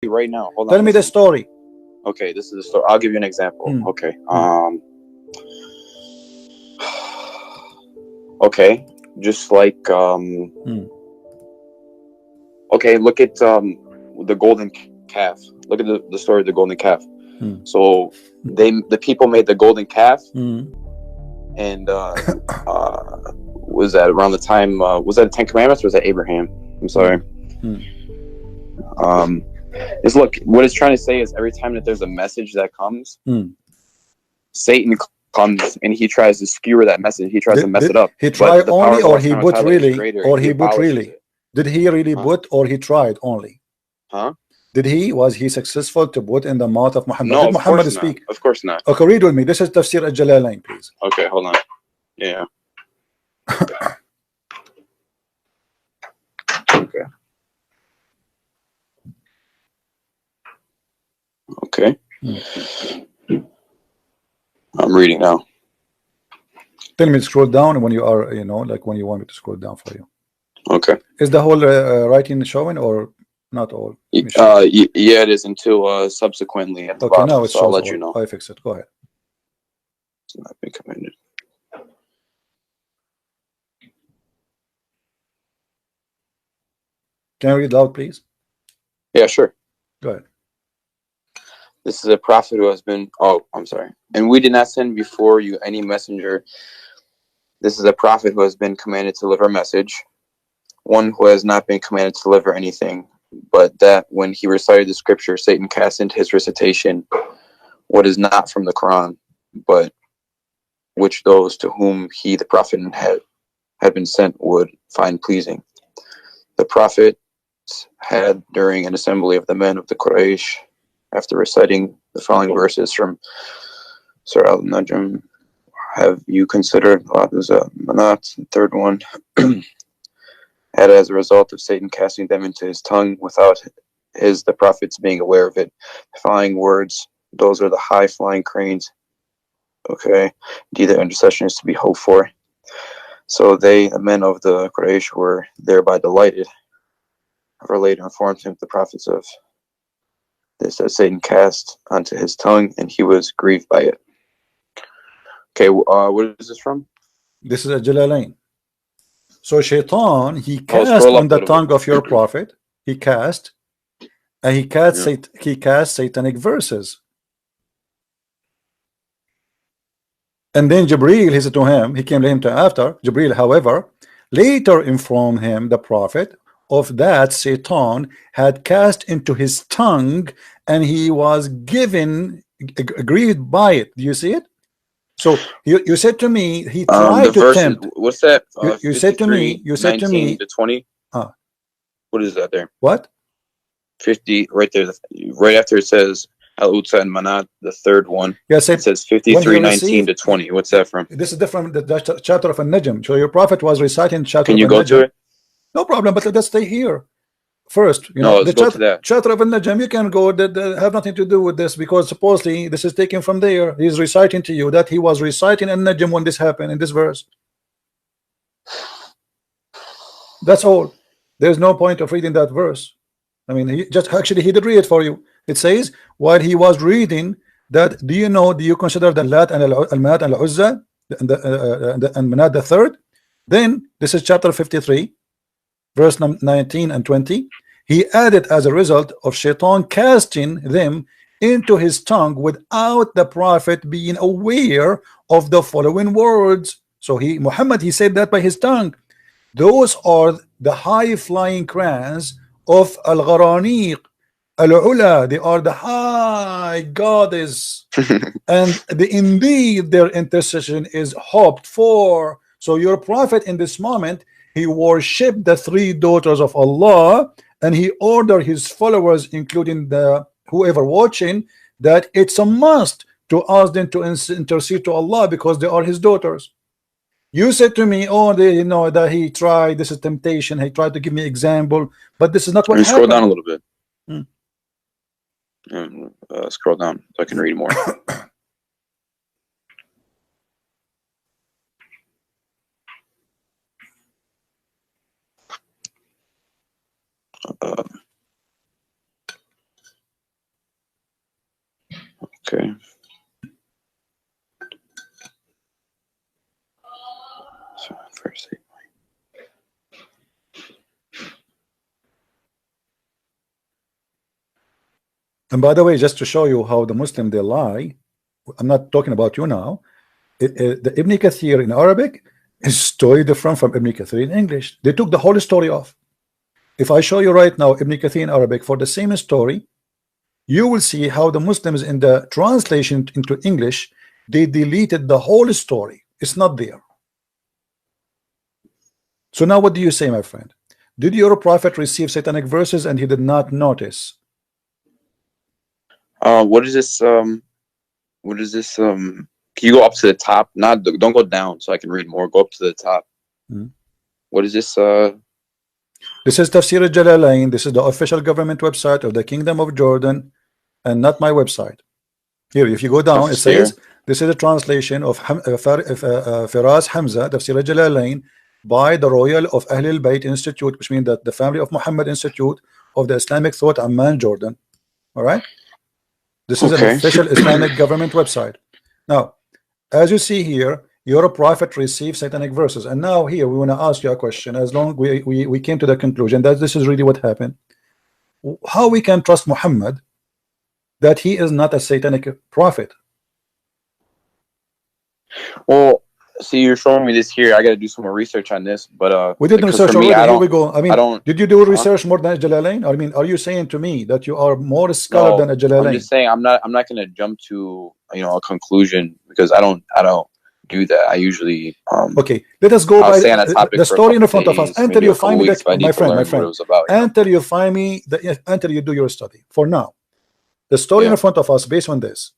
right now. Hold Tell on, me the listen. story. Okay, this is the story. I'll give you an example. Hmm. Okay. Hmm. Okay. Just like Hmm. okay, look at the golden calf. Look at the story of the golden calf. Hmm. So the people made the golden calf, Hmm. and was that around the time? Was that the Ten Commandments or was that Abraham? I'm Hmm. sorry. Hmm. Um, is look what it's trying to say is every time that there's a message that comes, Hmm. Satan comes and he tries to skewer that message. He tries to mess Did it up. he But try the power only, of or Allah he Subhanahu wa put Taala is really, greater, and or He he put abolishes really? it. Did he really Huh? put, or he tried only? Huh? Did he, was he successful to put in the mouth of Muhammad? No, Did of Muhammad course not. speak? Of course not. Okay, read with me. This is Tafsir al-Jalalain, please. Okay, hold on. Yeah. Okay. Okay. Hmm. I'm reading now. Tell me to scroll down when you are, you know, like when you want me to scroll down for you. Okay. Is the whole writing showing or not all? Let me see. Yeah, it is until subsequently at the Okay, now bottom. it So I'll shows let you all. know. I fix it. Go ahead. It's not been commended. Can you read loud, please? Yeah, sure. Go ahead. This is a prophet who has been. Oh, I'm sorry. And we did not send before you any messenger. This is a prophet who has been commanded to deliver a message. One who has not been commanded to deliver anything, but that when he recited the scripture, Satan cast into his recitation what is not from the Quran, but which those to whom he, the prophet, had been sent would find pleasing. The prophet had, during an assembly of the men of the Quraysh, after reciting the following verses from Surah Al-Najm, have you considered Manat, the third one, had as a result of Satan casting them into his tongue without the prophets being aware of it. Flying words, those are the high flying cranes. Okay, indeed their intercession is to be hoped for. So they, the men of the Quraysh, were thereby delighted. However, later informed him the prophets of this that Satan cast onto his tongue, and he was grieved by it. Okay, what is this from? This is a Jalalain. So Shaitan, he Oh, cast scroll on up a the little bit. tongue of your prophet. He cast, and Yeah. he cast satanic verses. And then Jibril, he said to him, he came to him to after. Jibril, however, later informed him, the prophet, of that Satan had cast into his tongue, and he was given agreed by it. Do you see it? So you said to me, he The tried to verses. tempt. What's that? You said to me, 53:19 to 20. uh, What is that there? what? 50 right there. Right after it says Al Utsa and Manat, the third one. Yeah, I It said says when he 53:19 received. to 20. What's that from? This is different. The chapter of An-Najm. So your prophet was reciting chapter Can of you go to An-Najm. it? No problem, but let's stay here. First, you No, know, let's the go to that. chapter of An-Najm, you can go that have nothing to do with this, because supposedly this is taken from there. He's reciting to you that he was reciting An-Najm when this happened in this verse. That's all. There's no point of reading that verse. I mean, he just actually he did read it for you. It says while he was reading that, do you know, do you consider the Lat and Al-Manat and Al-Uzza and Manat the third? Then this is chapter 53, verse 19 and 20. He added, as a result of Shaitan casting them into his tongue without the prophet being aware of the following words. So Muhammad, he said that by his tongue. Those are the high flying crans of Al-Gharaniq, Al-Ula. They are the high goddess, and indeed their intercession is hoped for. So your prophet in this moment, he worshipped the three daughters of Allah, and he ordered his followers, including the whoever watching, that it's a must to ask them to intercede to Allah because they are his daughters. You said to me, oh, you know that he tried, this is temptation, he tried to give me example, but this is not what And scroll down happened. a little bit. Hmm. And, scroll down so I can read more. Okay. So first, And by the way, just to show you how the Muslim they lie, I'm not talking about you now. The Ibn Kathir in Arabic is totally different from Ibn Kathir in English. They took the whole story off. If I show you right now Ibn Kathir in Arabic for the same story, you will see how the Muslims in the translation into English, they deleted the whole story. It's not there. So now what do you say, my friend? Did your prophet receive satanic verses and he did not notice? what is this? What is this? Can you go up to the top? Not don't go down, so I can read more. Go up to the top. What is this? This is Tafsir al-Jalalain. This is the official government website of the Kingdom of Jordan, and not my website. Here, if you go down, it says this is a translation of Firas Hamza, Tafsir al-Jalalain, by the Royal of Ahl al-Bayt Institute, which means that the Family of Muhammad Institute of the Islamic Thought, Amman, Jordan. All right. This is an official Islamic government website. Now, as you see here, your prophet received satanic verses, and now here we want to ask you a question. As long we came to the conclusion that this is really what happened, how we can trust Muhammad that he is not a satanic prophet? Well, see, you're showing me this here. I got to do some more research on this, but we did research me, already. Here we go. I mean, did you do research more than Jalalain? I mean, are you saying to me that you are more scholar than a Jalalain? I'm just saying I'm not going to jump to a conclusion, because I don't do that. I usually okay. Let us go by the story in front of us until you find me my friend. Until you find me until you do your study. For now, the story in front of us based on this.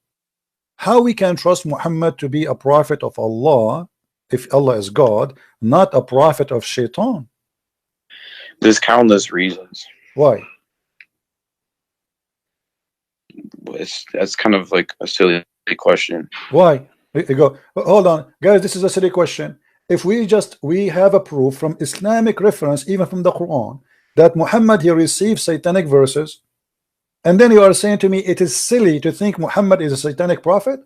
How we can trust Muhammad to be a prophet of Allah if Allah is God, not a prophet of Shaitan? There's countless reasons. Why? That's kind of like a silly question. Why? You go, hold on, guys. This is a silly question. If we have a proof from Islamic reference, even from the Quran, that Muhammad he received satanic verses, and then you are saying to me it is silly to think Muhammad is a satanic prophet?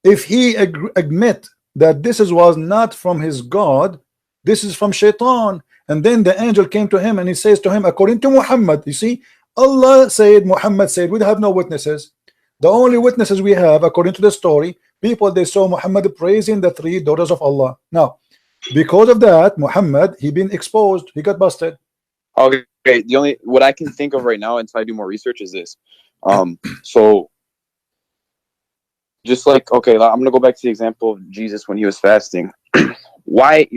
If he admit that this was not from his God, this is from Shaitan, and then the angel came to him and he says to him, according to Muhammad, you see, Allah said, Muhammad said, we have no witnesses. The only witnesses we have, according to the story, people they saw Muhammad praising the 3 daughters of Allah. Now, because of that, Muhammad he been exposed, he got busted. Okay, the only what I can think of right now until I do more research is this. So just like, okay, I'm gonna go back to the example of Jesus when he was fasting. Why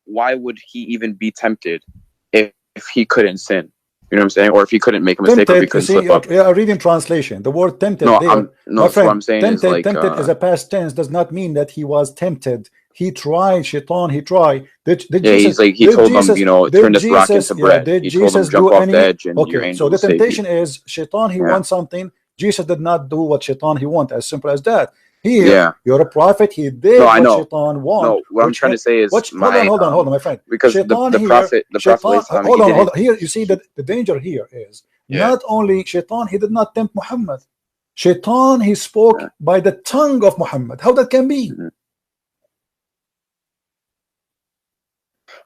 would he even be tempted if he couldn't sin? You know what I'm saying? Or if he couldn't make a mistake, or if he couldn't slip up. Yeah, reading translation. The word tempted my friend, what I'm saying tempted, is like tempted is a past tense, does not mean that he was tempted. He tried, Shaitan, he tried. Did Jesus, he told them, turn this rock into bread. Did he Jesus told them, jump do off any? the edge and your Okay, angel so the will temptation save you. is Shaitan, he wants something. Jesus did not do what Shaitan he want. As simple as that. Here, you're a prophet. He did what Shaitan want. No, what I'm trying to say is, hold on, my friend. Because Shaitan the prophet, hold on. Here, you see that the danger here is not only Shaitan, he did not tempt Muhammad. Shaitan, he spoke by the tongue of Muhammad. How that can be?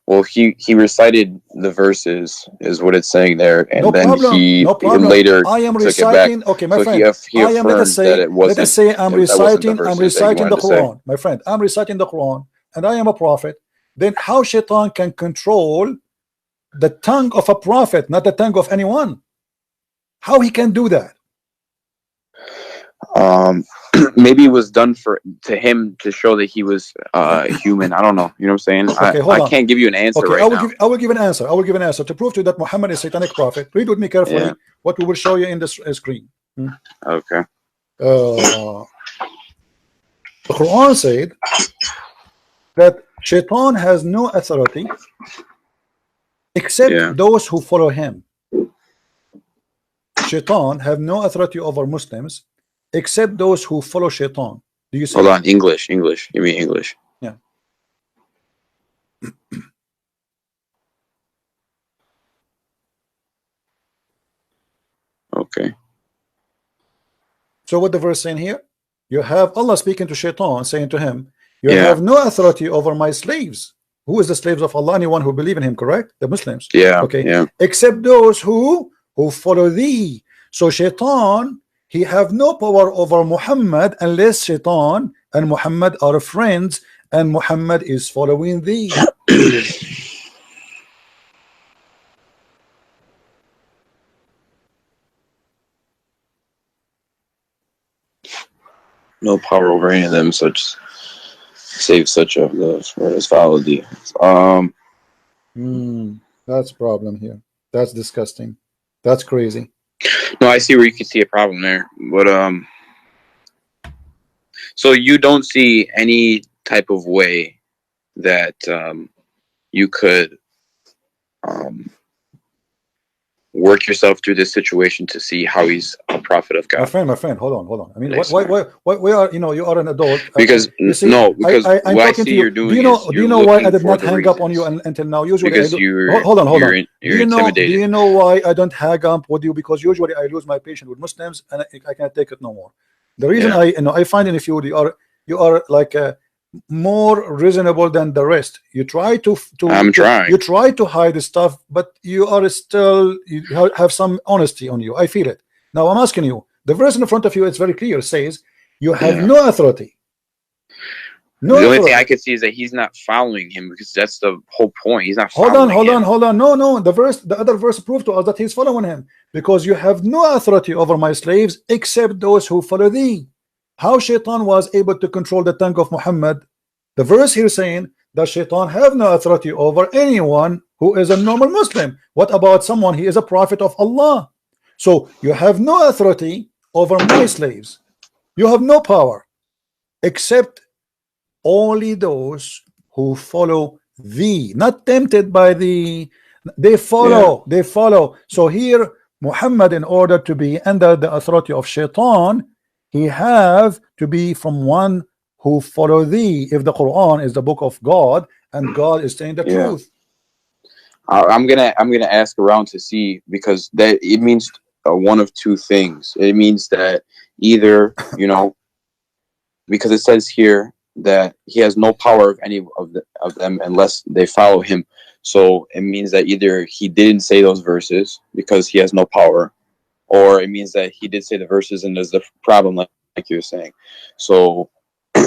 Well, he recited the verses, is what it's saying there, and he later I am took reciting. It back. Okay, my so friend. I am. Let us say I'm reciting. I'm reciting the Quran, my friend. I'm reciting the Quran, and I am a prophet. Then how Shaitan can control the tongue of a prophet, not the tongue of anyone? How he can do that? Maybe it was done to him to show that he was human. I don't know. You know what I'm saying? Okay, I can't give you an answer right now. I will give an answer. I will give an answer to prove to you that Muhammad is a satanic prophet. Read with me carefully what we will show you in the screen. Okay. The Quran said that Shaitan has no authority except those who follow him. Shaitan have no authority over Muslims except those who follow Shaitan. Do you see? Hold on, English. You mean English? Yeah. Okay. So what the verse saying here? you have Allah speaking to Shaitan, saying to him, you Yeah. have no authority over my slaves. Who is the slaves of Allah? Anyone who believe in him, correct? The Muslims. Yeah. Okay. Yeah. Except those who follow thee. So Shaitan, he have no power over Muhammad unless Shaitan and Muhammad are friends and Muhammad is following thee. No power over any of them, such save such of those as follow thee. That's problem here. That's disgusting. That's crazy. No, I see where you can see a problem there, but so you don't see any type of way that you could work yourself through this situation to see how he's a prophet of God. My friend, hold on. I mean, Nice. why are you are an adult? Because you see, because I'm what I talking see to you. you're doing Do you know? is Do you're you know why I looking did for not the hang up on you reasons. until now? Usually, Because I do. you're Hold on. you're Do you know? intimidated. Do you know why I don't hang up with you? Because usually I lose my patience with Muslims and I can't take it no more. The reason I find in you are like more reasonable than the rest. You try to trying. You try to hide the stuff, but you are still have some honesty on you. I feel it. Now I'm asking you. The verse in front of you, it's very clear. It says you have no authority. No the only authority. thing I could see is that he's not following him, because that's the whole point. He's not Hold following on. No. The other verse proved to us that he's following him, because you have no authority over my slaves except those who follow thee. How Shaitan was able to control the tongue of Muhammad? The verse here saying that Shaitan have no authority over anyone who is a normal Muslim. What about someone he is a prophet of Allah? So you have no authority over my slaves. You have no power except only those who follow thee, not tempted by thee. They follow. So here Muhammad, in order to be under the authority of Shaitan, he have to be from one who follow thee. If the Quran is the book of God and God is saying the truth. I'm gonna ask around to see, because that it means one of two things. It means that either because it says here that he has no power of any of them unless they follow him. So it means that either he didn't say those verses because he has no power, or it means that he did say the verses and there's the problem, like you were saying. So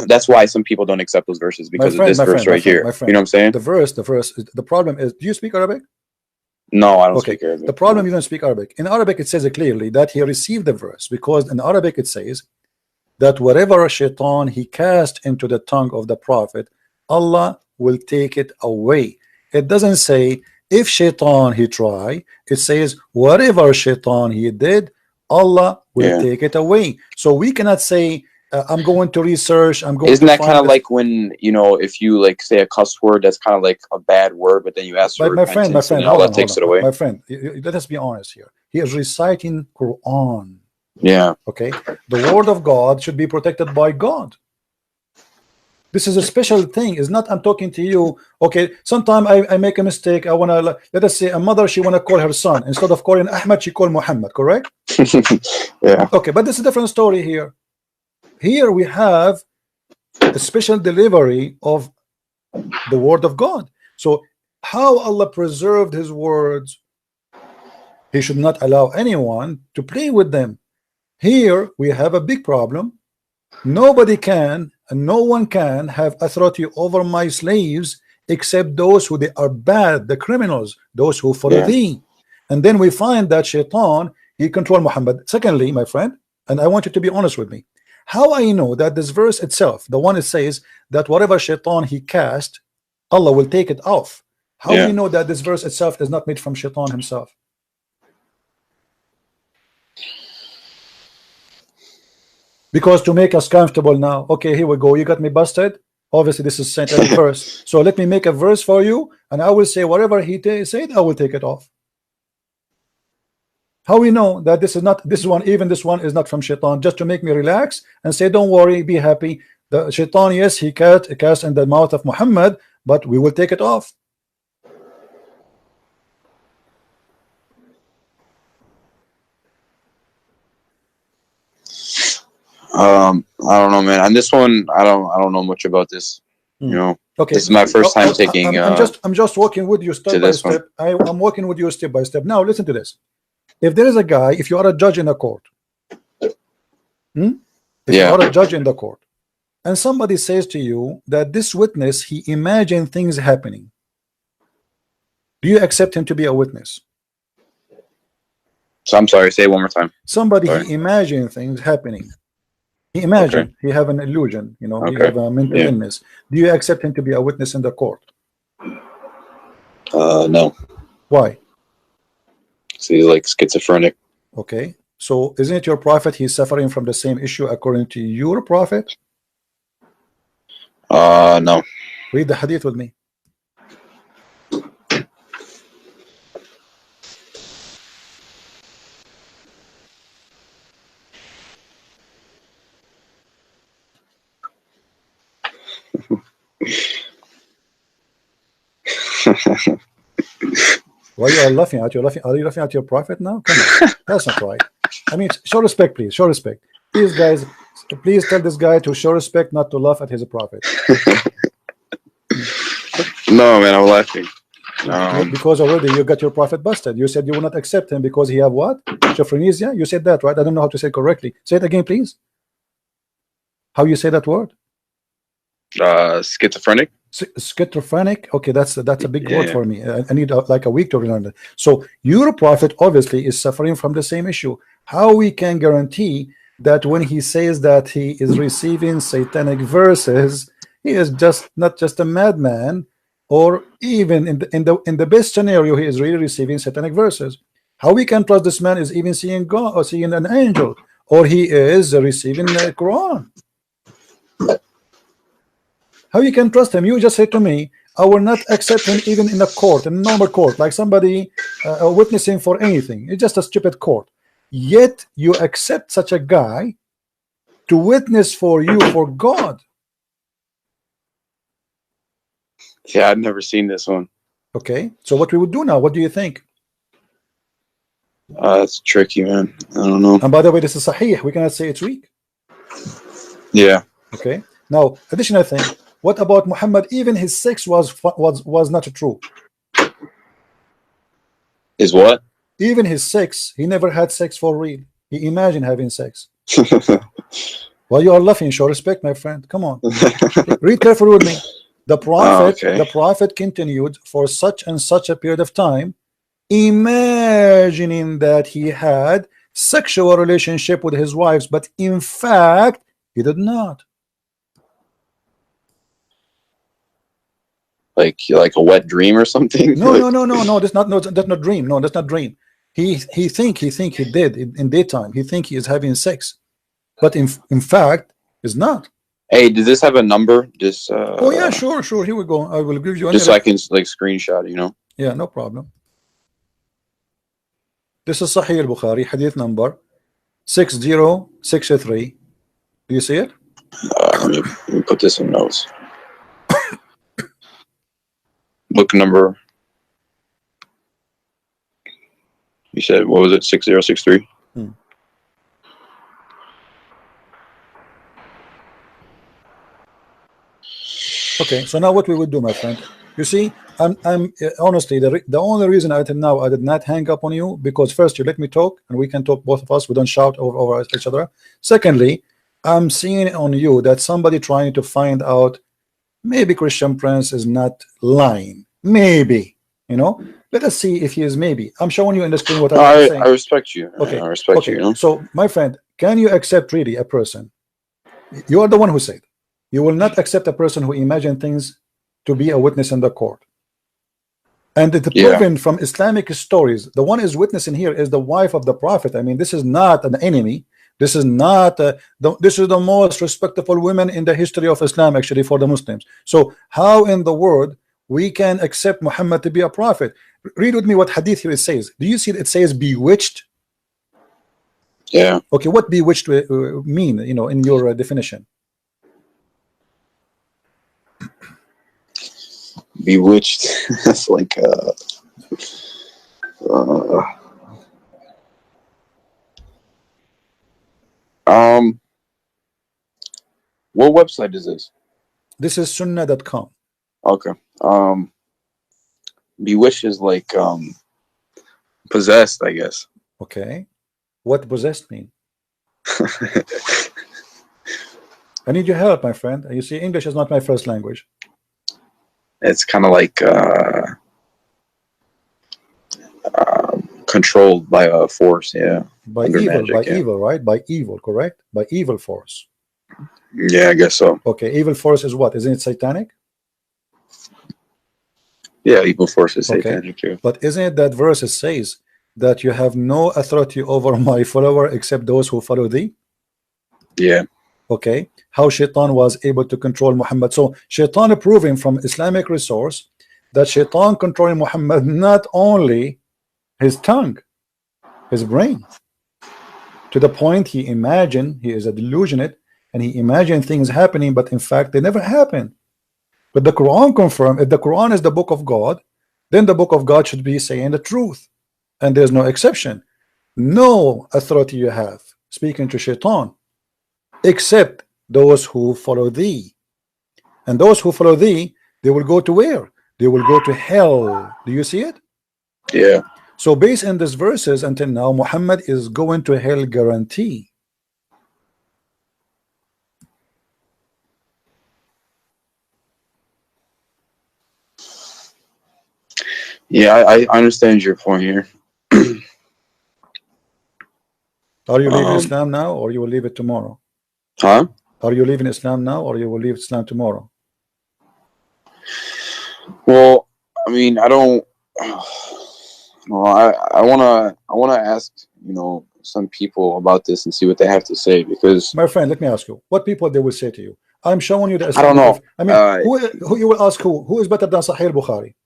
that's why some people don't accept those verses, because of this verse right here. You know what I'm saying? The verse. The problem is, do you speak Arabic? No, I don't speak Arabic. The problem, you don't speak Arabic. In Arabic, it says clearly that he received the verse, because in Arabic it says that whatever Shaitan he cast into the tongue of the prophet, Allah will take it away. It doesn't say if Shaitan he try. It says whatever Shaitan he did, Allah will take it away. So we cannot say I'm going to research. Isn't that kind of like when if you like say a cuss word that's kind of like a bad word, but then you ask for repentance, and Allah takes it away? My friend, let us be honest here. He is reciting Quran. Yeah. Okay. The word of God should be protected by God. This is a special thing. It's not I'm talking to you. Okay. Sometimes I make a mistake. I wanna, let us say a mother, she wanna call her son, instead of calling Ahmed, she call Muhammad. Correct? Yeah. Okay, but this is a different story here. Here we have a special delivery of the word of God. So how Allah preserved his words, he should not allow anyone to play with them. Here we have a big problem. Nobody can and no one can have authority over my slaves except those who they are bad, the criminals, those who follow thee. And then we find that Shaitan, he control Muhammad. Secondly, my friend, and I want you to be honest with me, how I know that this verse itself, the one it says that whatever Shaitan he cast, Allah will take it off. How do you know that this verse itself is not made from Shaitan himself? Because to make us comfortable now, okay, here we go. You got me busted. Obviously, this is sent in verse. So let me make a verse for you, and I will say whatever he said, I will take it off. How we know that this is not this one, even this one is not from Shaitan, just to make me relax and say, don't worry, be happy. The Shaitan, yes, he cast in the mouth of Muhammad, but we will take it off. I don't know, man. On this one, I don't know much about this. You know, Okay. this is my first time taking. I'm just walking with you step by step. I'm walking with you step by step. Now listen to this. If there is a guy, if you are a judge in a court, if you are a judge in the court, and somebody says to you that this witness, he imagined things happening, do you accept him to be a witness? So I'm sorry, say it one more time. Somebody, he imagined things happening. He imagined, he have an illusion, you know, he have a mental illness. Do you accept him to be a witness in the court? No. Why? So he's like schizophrenic. Okay. So isn't it your prophet he's suffering from the same issue according to your prophet? No. Read the hadith with me. Why you are laughing at? Are you laughing at your prophet now? Come on, that's not right. I mean, show respect, please. Show respect, please, guys. Please tell this guy to show respect, not to laugh at his prophet. No, man, I'm laughing. Because already you got your prophet busted. You said you will not accept him because he have what? Schizophrenia? You said that, right? I don't know how to say it correctly. Say it again, please. How you say that word? Schizophrenic. Schizophrenic. Okay, that's a big word for me. I need like a week to learn that. So your prophet obviously is suffering from the same issue. How we can guarantee that when he says that he is receiving satanic verses, he is just not just a madman, or even in the best scenario, he is really receiving satanic verses? How we can trust this man is even seeing God or seeing an angel, or he is receiving the Quran? How you can trust him? You just say to me, I will not accept him even in a court, in a normal court, like somebody witnessing for anything. It's just a stupid court. Yet you accept such a guy to witness for you for God. Yeah, I've never seen this one. Okay, so what we would do now? What do you think? It's tricky, man. I don't know. And by the way, this is Sahih. We cannot say it's weak. Yeah. Okay. Now, additional thing. What about Muhammad? Even his sex was not true. Is what? Even his sex, he never had sex for real. He imagined having sex. Well, you are laughing. Show respect, my friend. Come on. Read carefully with me. The prophet continued for such and such a period of time, imagining that he had sexual relationship with his wives, but in fact he did not. Like a wet dream or something? No, that's not dream. No, that's not dream. He think he did in daytime. He think he is having sex, but in fact is not. Hey, does this have a number? Just oh yeah, sure. Here we go. I will give you just so I can like screenshot it, you know. Yeah, no problem. This is Sahih al-Bukhari, hadith number 6063. Do you see it? Let me put this in notes. Book number. You said, what was it? 6063? Okay, so now what we would do, my friend, you see, I'm honestly, the only reason until now I did not hang up on you, because first you let me talk and we can talk, both of us, we don't shout over each other. Secondly, I'm seeing on you that somebody trying to find out maybe Christian Prince is not lying, maybe, you know. Let us see if he is. Maybe I'm showing you in the screen what I'm saying. I respect you. Okay, I respect you, you know? So my friend, can you accept really a person? You are the one who said you will not accept a person who imagine things to be a witness in the court. And it's proven from Islamic stories. The one is witnessing here is the wife of the prophet. I mean, this is not an enemy. This is not this is the most respectable women in the history of Islam, actually, for the Muslims. So how in the world we can accept Muhammad to be a prophet? Read with me what hadith here it says. Do you see it says bewitched? Yeah. Okay, what bewitched mean, you know, in your definition? Bewitched. That's like What website is this? This is sunnah.com. Okay. Bewitched is like possessed, I guess. Okay, what possessed mean? I need your help, my friend. You see, English is not my first language. It's kind of like controlled by a force, yeah. By Under evil, magic, by yeah. evil, right? By evil, correct? By evil force. Yeah, I guess so. Okay, evil force is what? Isn't it satanic? Yeah, evil force is Okay, satanic too. but isn't it that verse it says that you have no authority over my follower except those who follow thee? Yeah. Okay, how Shaitan was able to control Muhammad. So Shaitan proving from Islamic resource that Shaitan controlling Muhammad not only his tongue, his brain, to the point he imagined, he is a delusionate, and he imagined things happening, but in fact they never happened. But the Quran confirmed, if the Quran is the book of God, then the book of God should be saying the truth, and there's no exception. No authority you have speaking to Shaitan except those who follow thee, and those who follow thee, they will go to where? They will go to hell. Do you see it? Yeah. So based on these verses, until now Muhammad is going to hell guarantee. Yeah, I understand your point here. Are you leaving Islam now, or you will leave it tomorrow? Huh? Are you leaving Islam now, or you will leave Islam tomorrow? Well, I mean, I don't. Well, I wanna ask, you know, some people about this and see what they have to say, because My friend, let me ask you, what people they will say to you? I'm showing you the I don't Islamic. know. I mean, who you will ask who is better than Sahih Bukhari?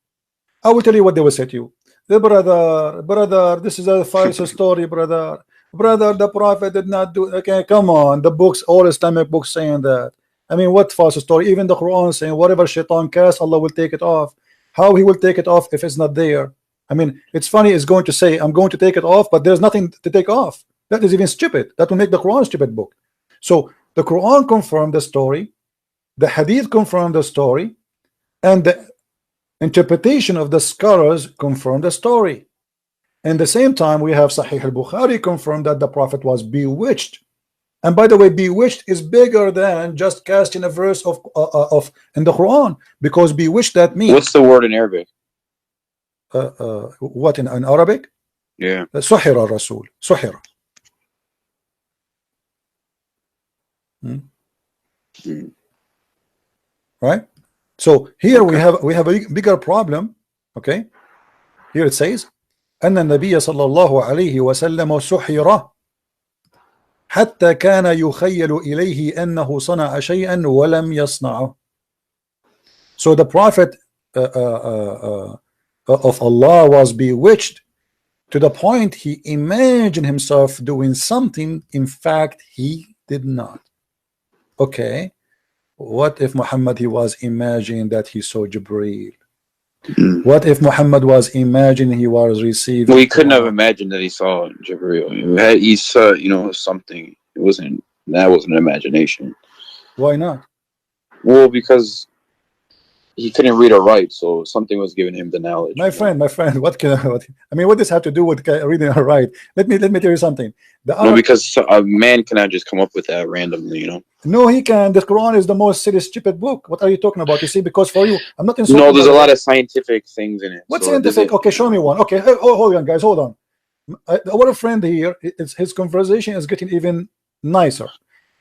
I will tell you what they will say to you. The brother, this is a false story, brother. Brother, the Prophet did not do. Okay, come on, the books, all Islamic books saying that. I mean, what false story? Even the Quran saying whatever Shaitan casts, Allah will take it off. How he will take it off if it's not there? I mean, it's funny. It's going to say I'm going to take it off, but there's nothing to take off. That is even stupid. That will make the Quran a stupid book. So the Quran confirmed the story, the Hadith confirmed the story, and the interpretation of the scholars confirmed the story. And the same time, we have Sahih al-Bukhari confirmed that the Prophet was bewitched. And by the way, bewitched is bigger than just casting a verse of in the Quran, because bewitched, that means what's the word in Arabic? what in Arabic? Yeah. Suhira Rasul. Suhira. Right? So here we have a bigger problem. Okay, here it says أن النبي صلى الله عليه وسلم سحر حتى كان يخيل إليه أنه صنع شيئا ولم يصنعه. So the Prophet of Allah was bewitched to the point he imagined himself doing something, in fact he did not. Okay, what if Muhammad he was imagining that he saw Jibreel? What if Muhammad was imagining he was receiving? Well, he couldn't have imagined that he saw Jibreel. He saw, you know, something. It wasn't. That wasn't imagination. Why not? Well, because he couldn't read or write, so something was giving him the knowledge. My friend, what can I mean? What does have to do with reading or write? Let me tell you something. No, because a man cannot just come up with that randomly, you know. No, he can. The Quran is the most silly, stupid book. What are you talking about? You see, because for you, I'm not insulting. No, there's a lot of scientific things in it. What scientific? Okay, show me one. Okay, hold on, guys, hold on. Our friend here, his conversation is getting even nicer.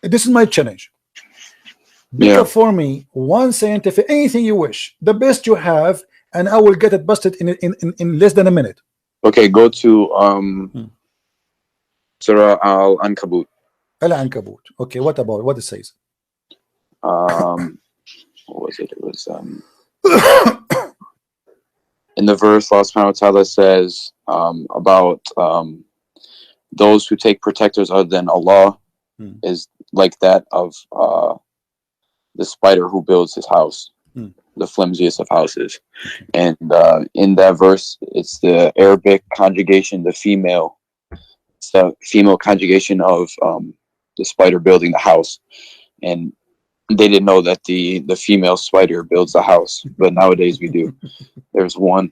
This is my challenge. Pick up for me one scientific, anything you wish, the best you have, and I will get it busted in less than a minute. Okay, go to Surah Al-Ankabut. Al-Ankabut. Okay, what about what it says? What was it? It was in the verse Allah subhanahu wa ta'ala says about those who take protectors other than Allah is like that of the spider who builds his house, the flimsiest of houses. And in that verse, it's the Arabic conjugation, it's the female conjugation of the spider building the house. And they didn't know that the female spider builds a house, but nowadays we do. There's one.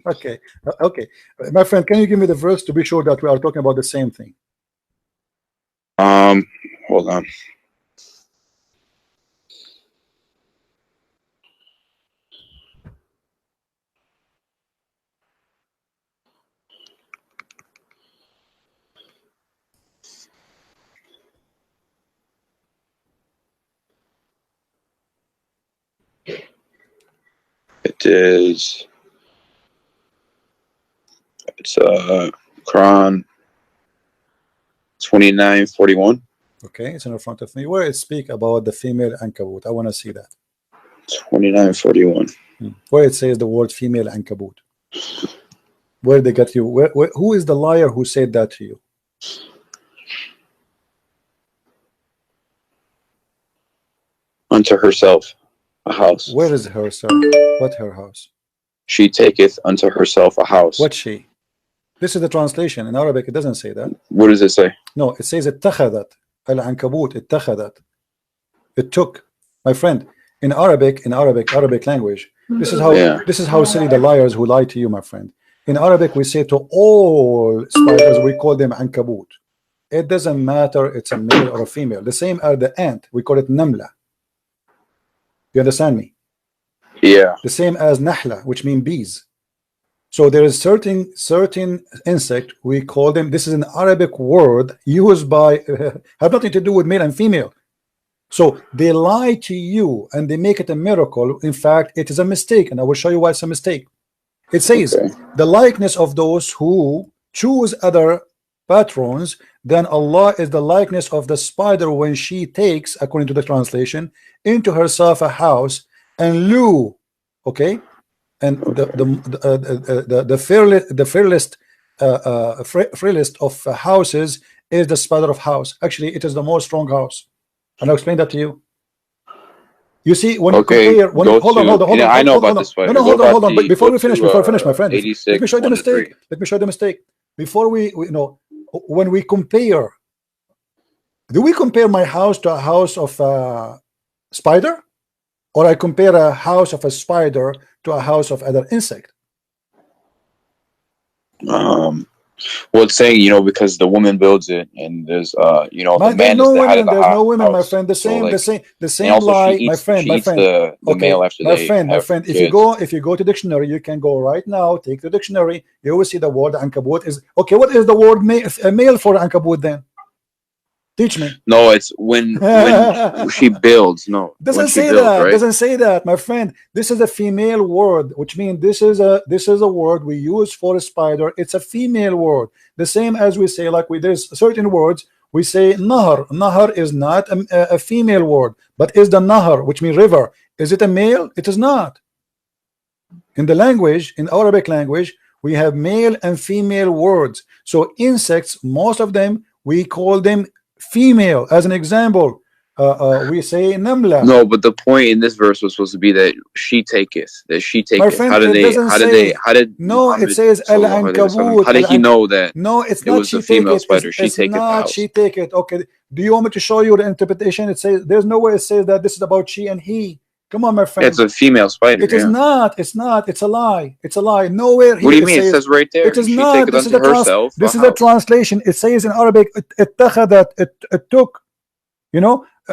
Okay, okay, my friend, can you give me the verse to be sure that we are talking about the same thing? Hold on. It's Quran 29:41. Okay, it's in front of me where it speak about the female ankabut. I want to see that. 29:41. Where it says the word female ankabut. Where they get you? Who is the liar who said that to you? Unto herself a house. Where is herself? What her house? She taketh unto herself a house. What she? This is the translation. In Arabic, it doesn't say that. What does it say? No, it says اتخذت العنكبوت اتخذت. It took, my friend. In Arabic language, this is how silly the liars who lie to you, my friend. In Arabic, we say to all spiders, we call them ankabut. It doesn't matter it's a male or a female. The same as the ant, we call it namla. You understand me? Yeah. The same as nahla, which mean bees. So there is certain insect, we call them, this is an Arabic word used by have nothing to do with male and female. So they lie to you and they make it a miracle. In fact, it is a mistake, and I will show you why it's a mistake. It says the likeness of those who choose other patrons, then Allah is the likeness of the spider when she takes, according to the translation, into herself a house, and Lu, okay, and the frailest of houses is the spider of house. Actually, it is the most strong house, and I'll explain that to you. You see, when you compare, hold on. I know about this spider. No, hold on. But before we finish, my friend, let me show you the mistake. Let me show you the mistake. Before we when we compare, do we compare my house to a house of a spider, or I compare a house of a spider to a house of other insect? Well, it's saying, because the woman builds it, and there's the man is the head of the house. There's no women, my friend. The same lie, my friend. The male after my friend. If you go to dictionary, you can go right now. Take the dictionary. You will see the word ankabut is okay. What is the word male for ankabut then? Teach me. No, it's when she builds. No, doesn't say that. Right? Doesn't say that, my friend. This is a female word, which means this is a word we use for a spider. It's a female word. The same as we say, there's certain words we say nahar. Nahar is not a female word, but is the nahar, which means river. Is it a male? It is not. In the language, in Arabic language, we have male and female words. So insects, most of them, we call them female. As an example, we say namla. No, but the point in this verse was supposed to be that she taketh. My friend, how did it says al-ankabut. How did he know that? No, it's it not was a female spider. She take it. Not she take it. Okay. Do you want me to show you the interpretation? It says there's no way it says that this is about she and he. Come on, my friend. Yeah, it's a female spider. It is not. It's not. It's a lie. It's a lie. Nowhere here. What do you mean? It says right there. It is not. This is a translation. It says in Arabic, it took.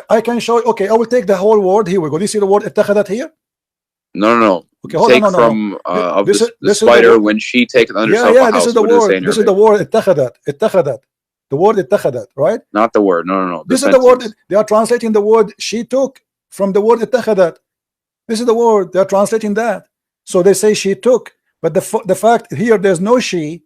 I can show you. Okay, I will take the whole word. Here we go. Do you see the word اتخذت here? No. Okay, hold on. From the spider when she takes under herself a house. This is the word. This is the word اتخذت. The word اتخذت, right? Not the word. No. This is the word. They are translating the word she took from the word اتخذت. This is the word. They are translating that. So they say she took, but the fact here there's no she,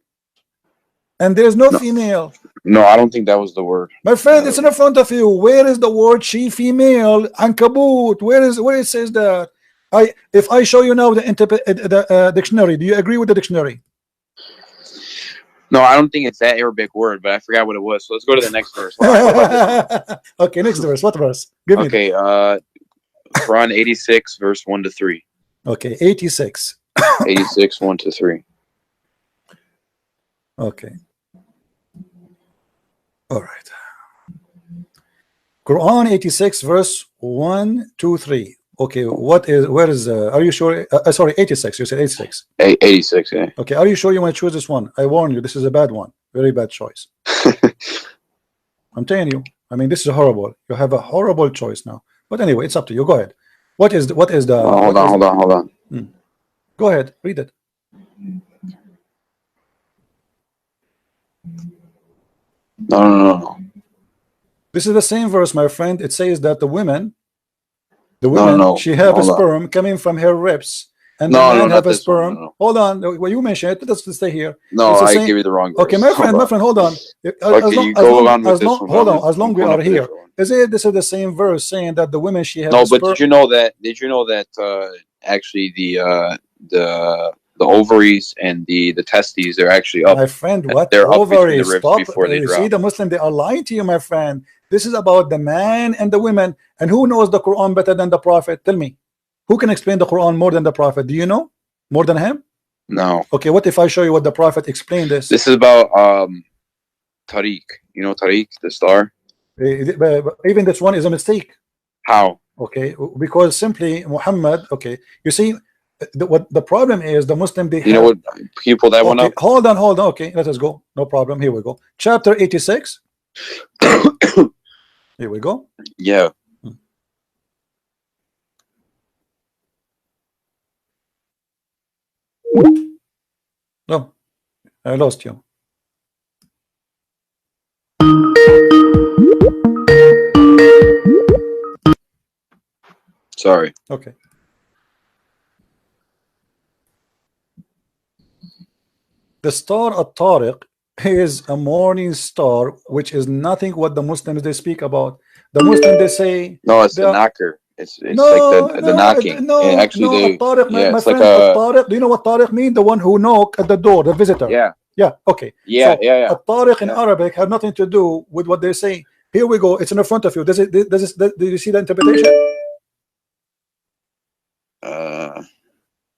and there's no female. No, I don't think that was the word. My friend, it's in front of you. Where is the word she female ankabut? Where it says that? If I show you now the dictionary, do you agree with the dictionary? No, I don't think it's that Arabic word, but I forgot what it was. So let's go to the next verse. Okay, next verse. What verse? Give me. Okay, Quran 86, verse 1 to 3. Okay, 86. 86, 1 to 3. Okay. All right. Quran 86 verse 1, 2, 3. Okay, what is, where is, are you sure? Sorry, 86, you said 86. 86, yeah. Okay, are you sure you want to choose this one? I warn you, this is a bad one. Very bad choice. I'm telling you. I mean, this is horrible. You have a horrible choice now. But anyway, it's up to you. Go ahead. What is the, Hold on. Go ahead, read it. No. This is the same verse, my friend. It says that the women, No. she have a Hold on. sperm coming from her ribs, and the No, man not have a this one, sperm. no. Hold on, well, you mentioned it. Let's stay here. No, It's the I same. give you the wrong verse. Okay, my friend, hold on. Okay, you go on with this one. Hold on, as long we I'm are pulling up a here, different one. is it this is the same verse saying that the women she have No, a but sperm? did you know that actually the ovaries and the testes, they're actually up. My friend, what They're up between the ovaries? ribs Stop. before they You drop. see, the Muslim, they are lying to you, my friend. This is about the man and the women. And who knows the Quran better than the Prophet? Tell me. Who can explain the Quran more than the Prophet? Do you know? More than him? No. Okay, what if I show you what the Prophet explained this? This is about Tariq. You know Tariq, the star? Even this one is a mistake. How? Okay, because simply Muhammad, okay, you see, what the problem is, the Muslim, they You know what? Can you pull that one okay, up? hold on, okay, let us go, no problem, here we go, chapter 86. Here we go. Yeah. No, I lost you. Sorry. Okay. The star at-Tariq is a morning star, which is nothing what the Muslims they speak about. The Muslims they say No, it's the knocker. It's no, like the knocking. no, Actually, no. At-Tariq, yeah, my it's like friend, at-Tariq. Do you know what Tariq mean? The one who knock at the door, the visitor. Yeah. Yeah. Okay. Yeah. So at-Tariq in Arabic have nothing to do with what they say. Here we go. It's in the front of you. Do you see the interpretation?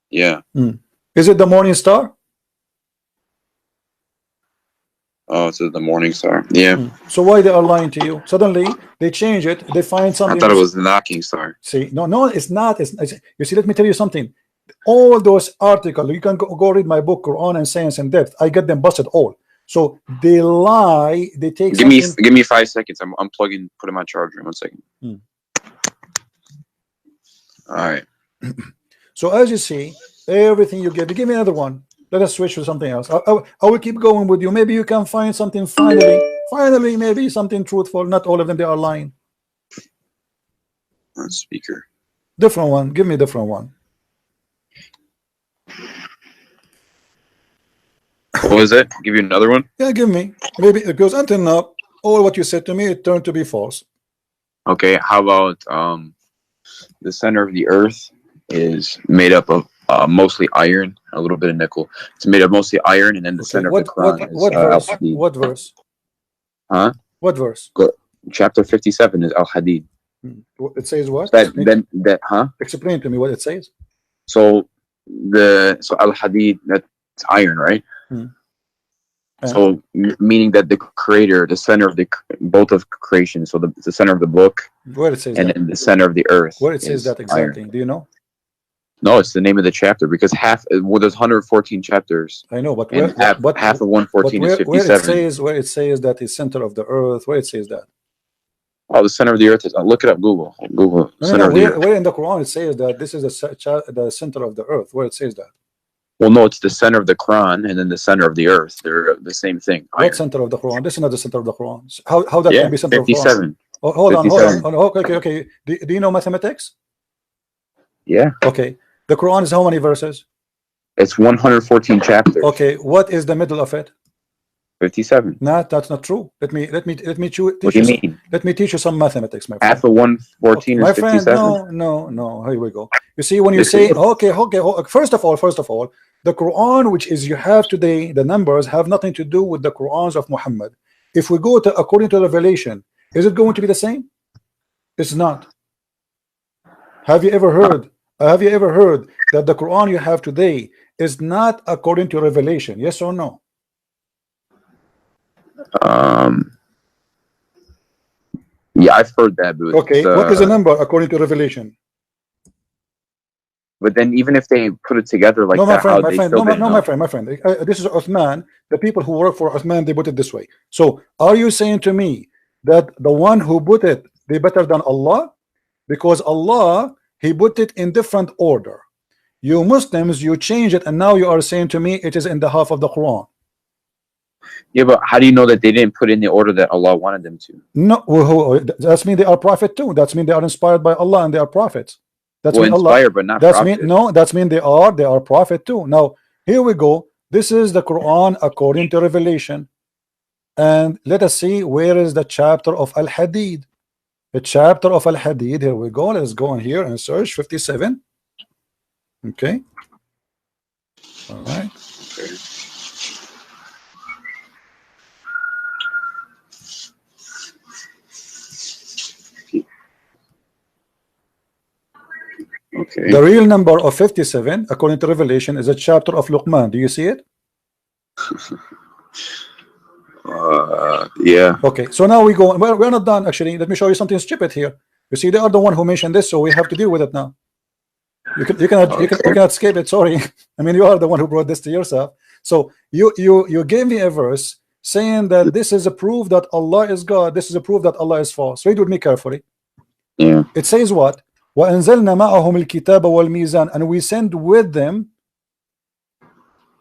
Yeah. Is it the morning star? Oh, it's the morning star. Yeah. So why they are lying to you? Suddenly they change it. They find something. I thought it was the knocking star. See, no, it's not. It's, you see, let me tell you something. All those articles, you can go read my book, Quran and Science in Depth. I get them busted all. So they lie. They take. Give me 5 seconds. I'm unplugging. Put in my charger. 1 second. All right. So as you see, everything you get. Give me another one. Let us switch to something else. I will keep going with you. Maybe you can find something finally, maybe something truthful. Not all of them, they are lying. Speaker. Different one. Give me a different one. What was it? Give you another one? Yeah, give me. Maybe because until now, all what you said to me, it turned to be false. Okay, how about the center of the earth is made up of mostly iron, a little bit of nickel. It's made up mostly iron, and then the center of the Quran is what verse? Huh? What verse? Chapter 57 is Al-Hadid. It says what? Huh? Explain to me what it says. So Al-Hadid, that's iron, right? So meaning that the creator, the center of both of creation, so the center of the book, where it says and then the center of the earth, where it says that exactly iron. Do you know? No, it's the name of the chapter, because there's 114 chapters. I know, but half of 114 is 57. Where it says that is center of the earth, where it says that? Oh, the center of the earth is. Look it up. Google. Where in the Quran it says that this is the center of the earth? Where it says that? Well, no, it's the center of the Quran and then the center of the earth. They're the same thing. What center of the Quran? This is not the center of the Quran. How that can be center 57. of the Quran? Oh, hold on. Okay. Do you know mathematics? Yeah. Okay. The Quran is how many verses? It's 114 chapters. Okay. What is the middle of it? 57. No, that's not true. Let me What do you mean? Let me teach you some mathematics, my friend. Half of 114 is 57. My friend, no. Here we go. You see, when you say okay. First of all, the Quran, which is you have today, the numbers have nothing to do with the Qurans of Muhammad. If we go to according to Revelation, is it going to be the same? It's not. Have you ever heard that the Quran you have today is not according to Revelation? Yes or no? Yeah, I've heard that, but Okay, what is the number according to Revelation? But then even if they put it together like No, my that, friend, how my they friend, still no, didn't no, know. my friend. This is Uthman. The people who work for Uthman, they put it this way. So, are you saying to me that the one who put it, they better than Allah? Because Allah, He put it in different order. You Muslims, you change it, and now you are saying to me it is in the half of the Quran. Yeah, but how do you know that they didn't put in the order that Allah wanted them to? No, that's mean they are prophet too. That's mean they are inspired by Allah and they are prophets. That's Well, mean Allah. inspired, but not That's mean prophet. no. That's mean they are prophet too. Now here we go. This is the Quran according to Revelation, and let us see where is the chapter of Al Hadid. The chapter of Al Hadid. Here we go. Let's go on here and search 57. Okay. All right. Okay. The real number of 57, according to Revelation, is a chapter of Luqman. Do you see it? Yeah. Okay, so now we go. Well, we're not done actually. Let me show you something stupid here. You see, they are the one who mentioned this, so we have to deal with it now. You cannot escape it. Sorry, I mean you are the one who brought this to yourself. So you gave me a verse saying that this is a proof that Allah is God. This is a proof that Allah is false. Read with me carefully. Yeah. It says what? وَأَنزَلْنَا مَعَهُمُ الْكِتَابَ وَالْمِيزَانَ, and we send with them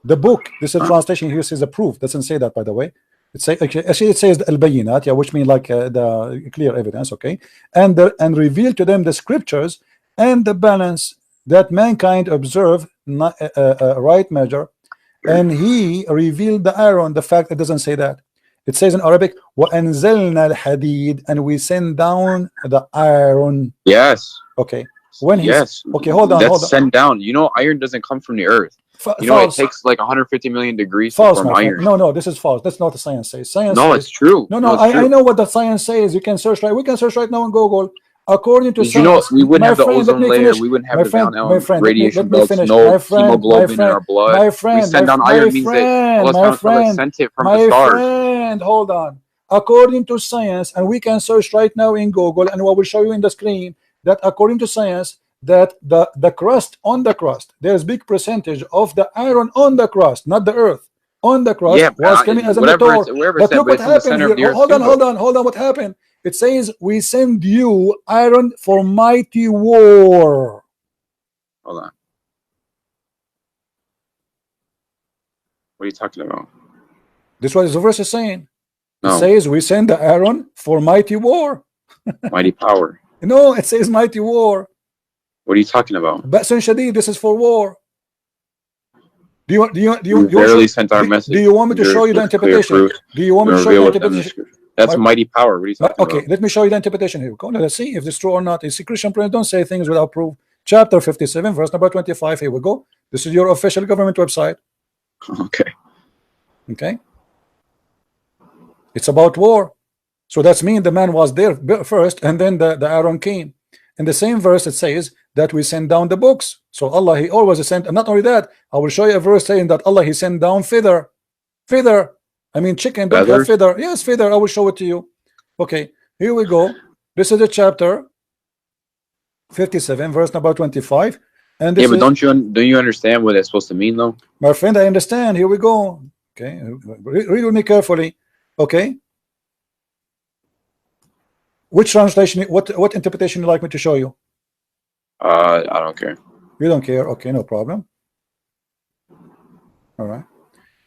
the book. This is a translation here says a proof. Doesn't say that, by the way. It say actually it says al-bayinat, yeah, which means like the clear evidence, okay, and reveal to them the scriptures and the balance that mankind observe right measure, and he revealed the iron. The fact it doesn't say that. It says in Arabic وَأَنزَلْنَا الْحَدِيد, and we send down the iron. Yes. Okay. When he's Yes. okay, hold on. Sent down. You know, iron doesn't come from the earth. You know, false. it takes like 150 million degrees False, to form iron. No, this is false. That's not what the science says. Science No, says, it's true. No, I know what the science says. You can search right. We can search right now on Google. According to Did you know science, we wouldn't my have the friend, let ozone me layer? finish. We wouldn't have My the friend, down let radiation me belts. finish. No My friend, hemoglobin in our blood. my friend, we send down iron means that Allah subhanahu wa ta'ala sent it from the my stars. friend, hold on. According to science, and we can search right now in Google, and I will show you in the screen that according to science, that the crust on the crust, there's big percentage of the iron on the crust, not the earth. On the crust was coming as a meteor. But look what happened here. Hold on. What happened? It says we send you iron for mighty war. Hold on. What are you talking about? This is what the verse is saying. No. It says we send the iron for mighty war. Mighty power. No, it says mighty war. What are you talking about? Ba'sun Shadid, this is for war. Do you barely sent our message. Do you want me to show you the interpretation? Do you want me to show you the interpretation? That's mighty power. What are you talking about? Okay, let me show you the interpretation here. Go, let's see if it's true or not. You see, Christian Prince don't say things without proof. Chapter 57, verse number 25. Here we go. This is your official government website. Okay. Okay. It's about war. So that's mean the man was there first, and then the Aaron came. In the same verse, it says that we send down the books. So Allah, He always sent, and not only that, I will show you a verse saying that Allah, He sent down feather. Feather. I mean, chicken don't have feather. Yes, feather. I will show it to you. Okay, here we go. This is the chapter 57, verse number 25. And this but don't you understand what it's supposed to mean, though? My friend, I understand. Here we go. Okay, read with me carefully. Okay. Which translation? What interpretation you like me to show you? I don't care. You don't care? Okay, no problem. All right.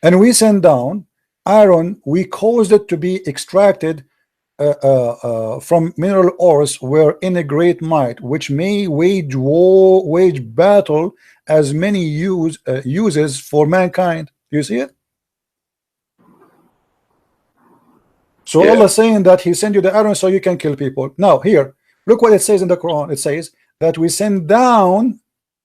And we send down iron. We caused it to be extracted from mineral ores, were in a great might, which may wage war, wage battle, as many uses for mankind. Do you see it? So Allah saying that He sent you the iron so you can kill people. Now here, look what it says in the Quran. It says that we send down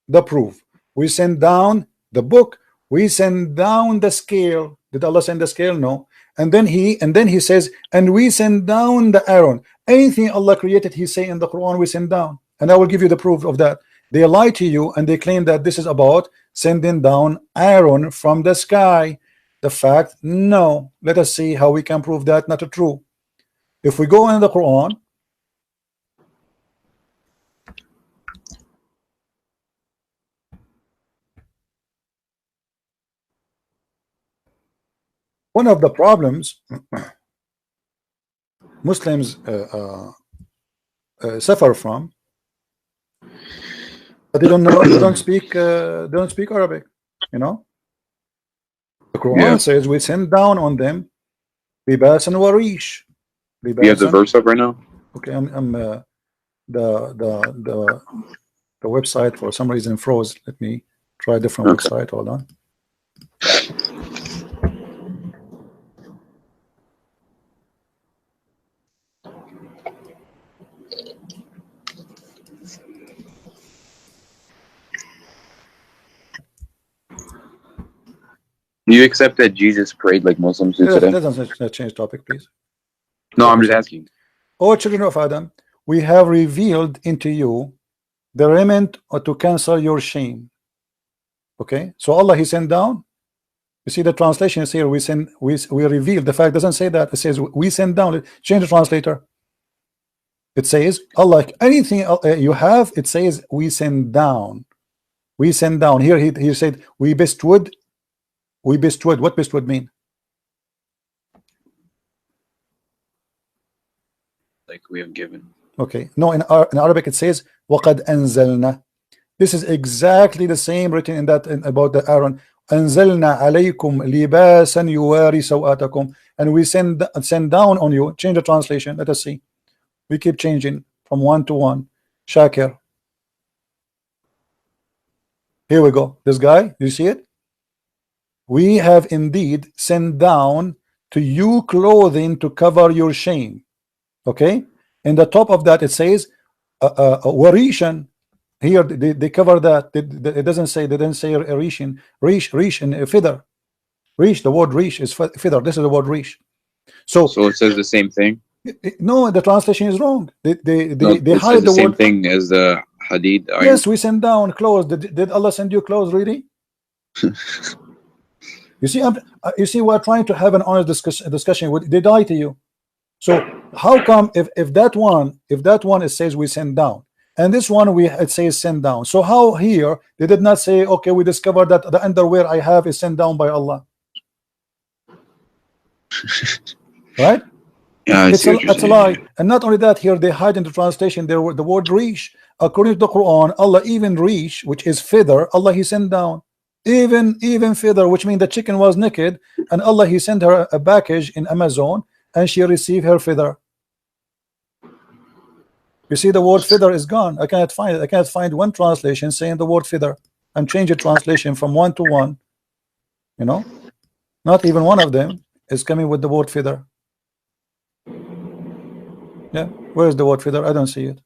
the proof, we send down the book, we send down the scale. Did Allah send the scale? No. And then he says, and we send down the iron. Anything Allah created, He say in the Quran, we send down. And I will give you the proof of that. They lie to you and they claim that this is about sending down iron from the sky. The fact, no. Let us see how we can prove that not true. If we go in the Quran, one of the problems Muslims suffer from, but they don't know, they don't speak Arabic. You know, the Quran says we send down on them libas and warish. You have the verse up right now? Okay, I'm the website for some reason froze. Let me try a different website. Hold on. Do you accept that Jesus prayed like Muslims do today? Let's change topic, please. No, I'm just asking. O children of Adam, we have revealed into you the remnant to cancel your shame. Okay, so Allah He sent down. You see the translation is here. We reveal. The fact doesn't say that. It says we send down. Change the translator. It says Allah. Anything you have, it says we send down. We send down. Here he said we bestowed. We bestowed. What bestowed mean? Like we have given. Okay. No, in Arabic it says وَقَدْ أَنزَلْنَا. This is exactly the same written in that about the Aaron. أَنزَلْنَا عَلَيْكُمْ لِبَاسًا يُوَارِي سَوْآتَكُمْ. And we send down on you. Change the translation. Let us see. We keep changing from one to one. Shakir. Here we go. This guy, you see it? We have indeed sent down to you clothing to cover your shame. Okay, in the top of that it says warishan. Here they cover that. It doesn't say, they didn't say rishin. Rish and feather. Rish, the word rish is feather. This is the word rish. So it says the same thing. No, the translation is wrong. They hide the same word. Thing as the hadith. Yes, we send down clothes. Did Allah send you clothes, really? You see, we're trying to have an honest discussion. They lie to you. So how come if that one it says we send down, and this one it says send down? So how here they did not say, okay, we discovered that the underwear I have is sent down by Allah, right? Yeah, it's a lie. And not only that, here they hide in the translation there the word rish. According to the Quran, Allah even rish, which is feather, Allah He sent down. Even feather, which means the chicken was naked, and Allah He sent her a package in Amazon, and she received her feather. You see, the word feather is gone. I cannot find it. I cannot find one translation saying the word feather. And change the translation from one to one. You know, not even one of them is coming with the word feather. Yeah, where's the word feather? I don't see it.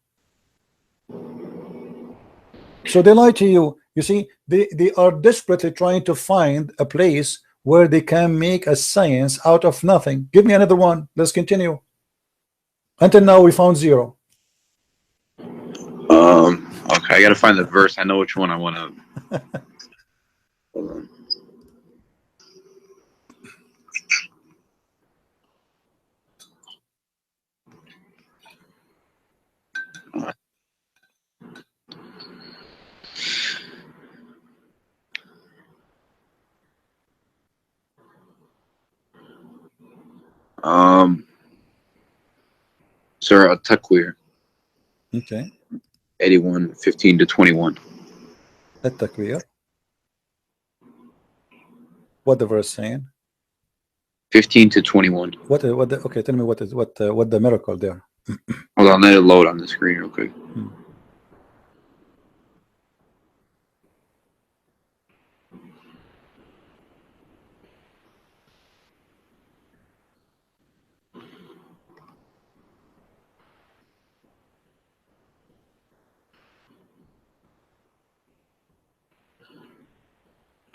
So they lie to you. You see, they are desperately trying to find a place where they can make a science out of nothing. Give me another one. Let's continue. Until now we found zero. Okay, I gotta find the verse. I know which one I want to. Hold on. Surah At-Takwir. Okay. 81, 15 to 21. At-Takwir. What the verse saying? 15 to 21. Okay, tell me what the miracle there. Hold on, let it load on the screen real quick.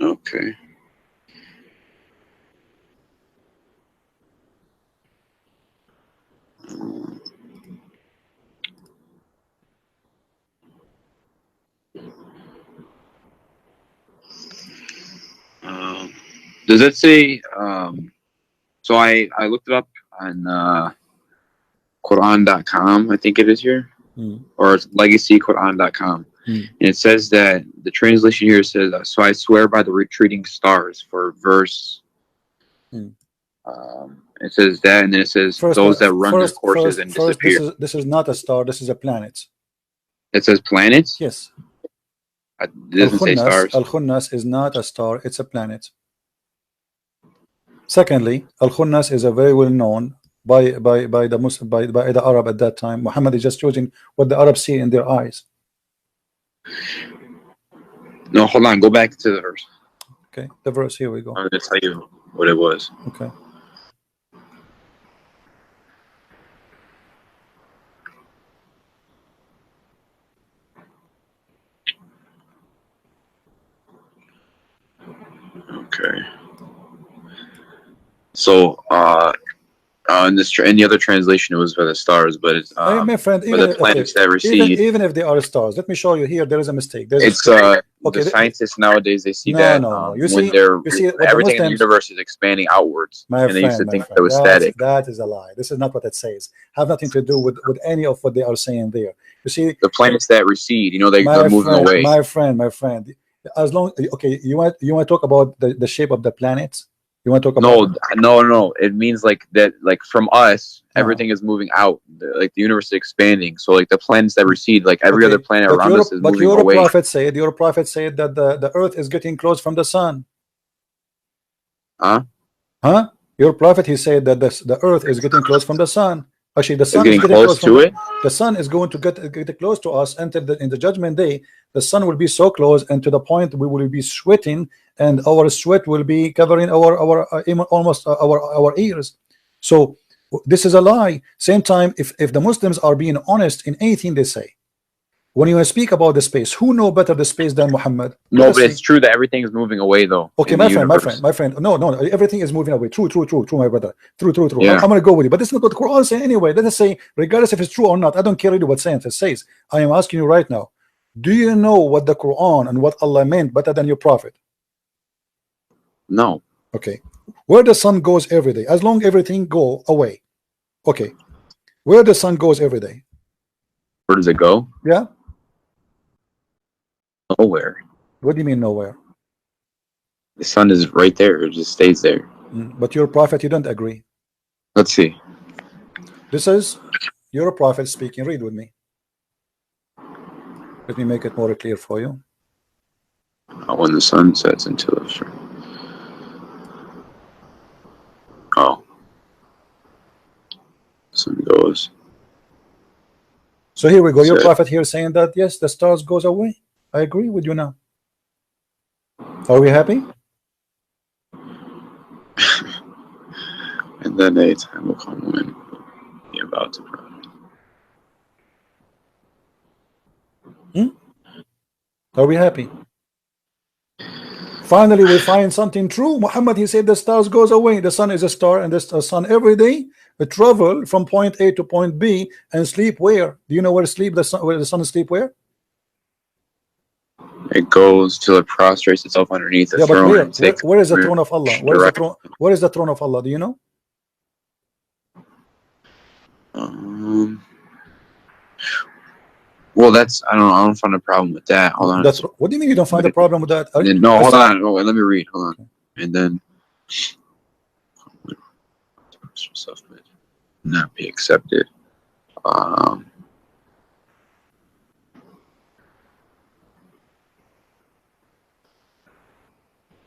Okay. Does it say? So I looked it up on Quran.com. I think it is here, or it's LegacyQuran.com. And it says that the translation here says, "So I swear by the retreating stars," for verse It says that, and then it says those that run their courses and disappear. This is not a star. This is a planet. It says planets. Yes. It doesn't say stars. Al-Khunnas is not a star. It's a planet. Secondly, Al-Khunnas is a very well known by the Muslim, by the Arab at that time. Muhammad is just choosing what the Arabs see in their eyes. No, hold on. Go back to the verse. Okay, the verse. Here we go. I'm going to tell you what it was. Okay. Okay. So, in the other translation, it was by the stars, but it's my friend, by the planets that recede. Even if they are stars, let me show you here. There is a mistake. It's okay, the scientists nowadays, they see no, that no. You when see everything in the universe is expanding outwards, and they used to think that it was static. That is a lie. This is not what it says. Have nothing to do with any of what they are saying there. You see, the planets that recede, they're moving away. My friend. As long, okay, you want to talk about the shape of the planets? You want to talk about no. It means like that, like from us, everything is moving out. Like the universe is expanding. So like the planets that recede, like every other planet around us is moving away. Your prophet said that the earth is getting close from the sun. Huh? Your prophet, he said that the earth is getting close from the sun. Actually, the sun is getting close to it. The sun is going to get close to us until in the judgment day. The sun will be so close, and to the point we will be sweating, and our sweat will be covering almost our ears. So this is a lie. Same time, if the Muslims are being honest in anything they say, when you speak about the space, who know better the space than Muhammad? No, but it's true that everything is moving away, though. Okay, my friend. No, everything is moving away. True, my brother. True. Yeah. I'm gonna go with you, but it's not what the Quran says anyway. Let us say, regardless if it's true or not, I don't care really what science says. I am asking you right now. Do you know what the Quran and what Allah meant better than your prophet? No. Okay. Where the sun goes every day, as long everything go away. Okay. Where the sun goes every day. Where does it go? Yeah. Nowhere. What do you mean nowhere? The sun is right there. It just stays there. But your prophet, you don't agree. Let's see. This is your prophet speaking. Read with me. Let me make it more clear for you. When the sun sets into the sun goes. So here we go. Your prophet here saying that yes, the stars goes away. I agree with you now. Are we happy? And then a time will come when you're about to pray. Are we happy? Finally, we find something true. Muhammad, he said the stars goes away. The sun is a star, and the sun every day we travel from point A to point B and sleep where? Do you know where where the sun sleep where? It goes till it prostrates itself underneath the throne. Where is the throne of Allah? Where is the throne of Allah? Do you know? Well, I don't find a problem with that. Hold on. What do you mean you don't find a problem with that? No, hold on. Oh, let me read. Hold on. And then stuff would not be accepted.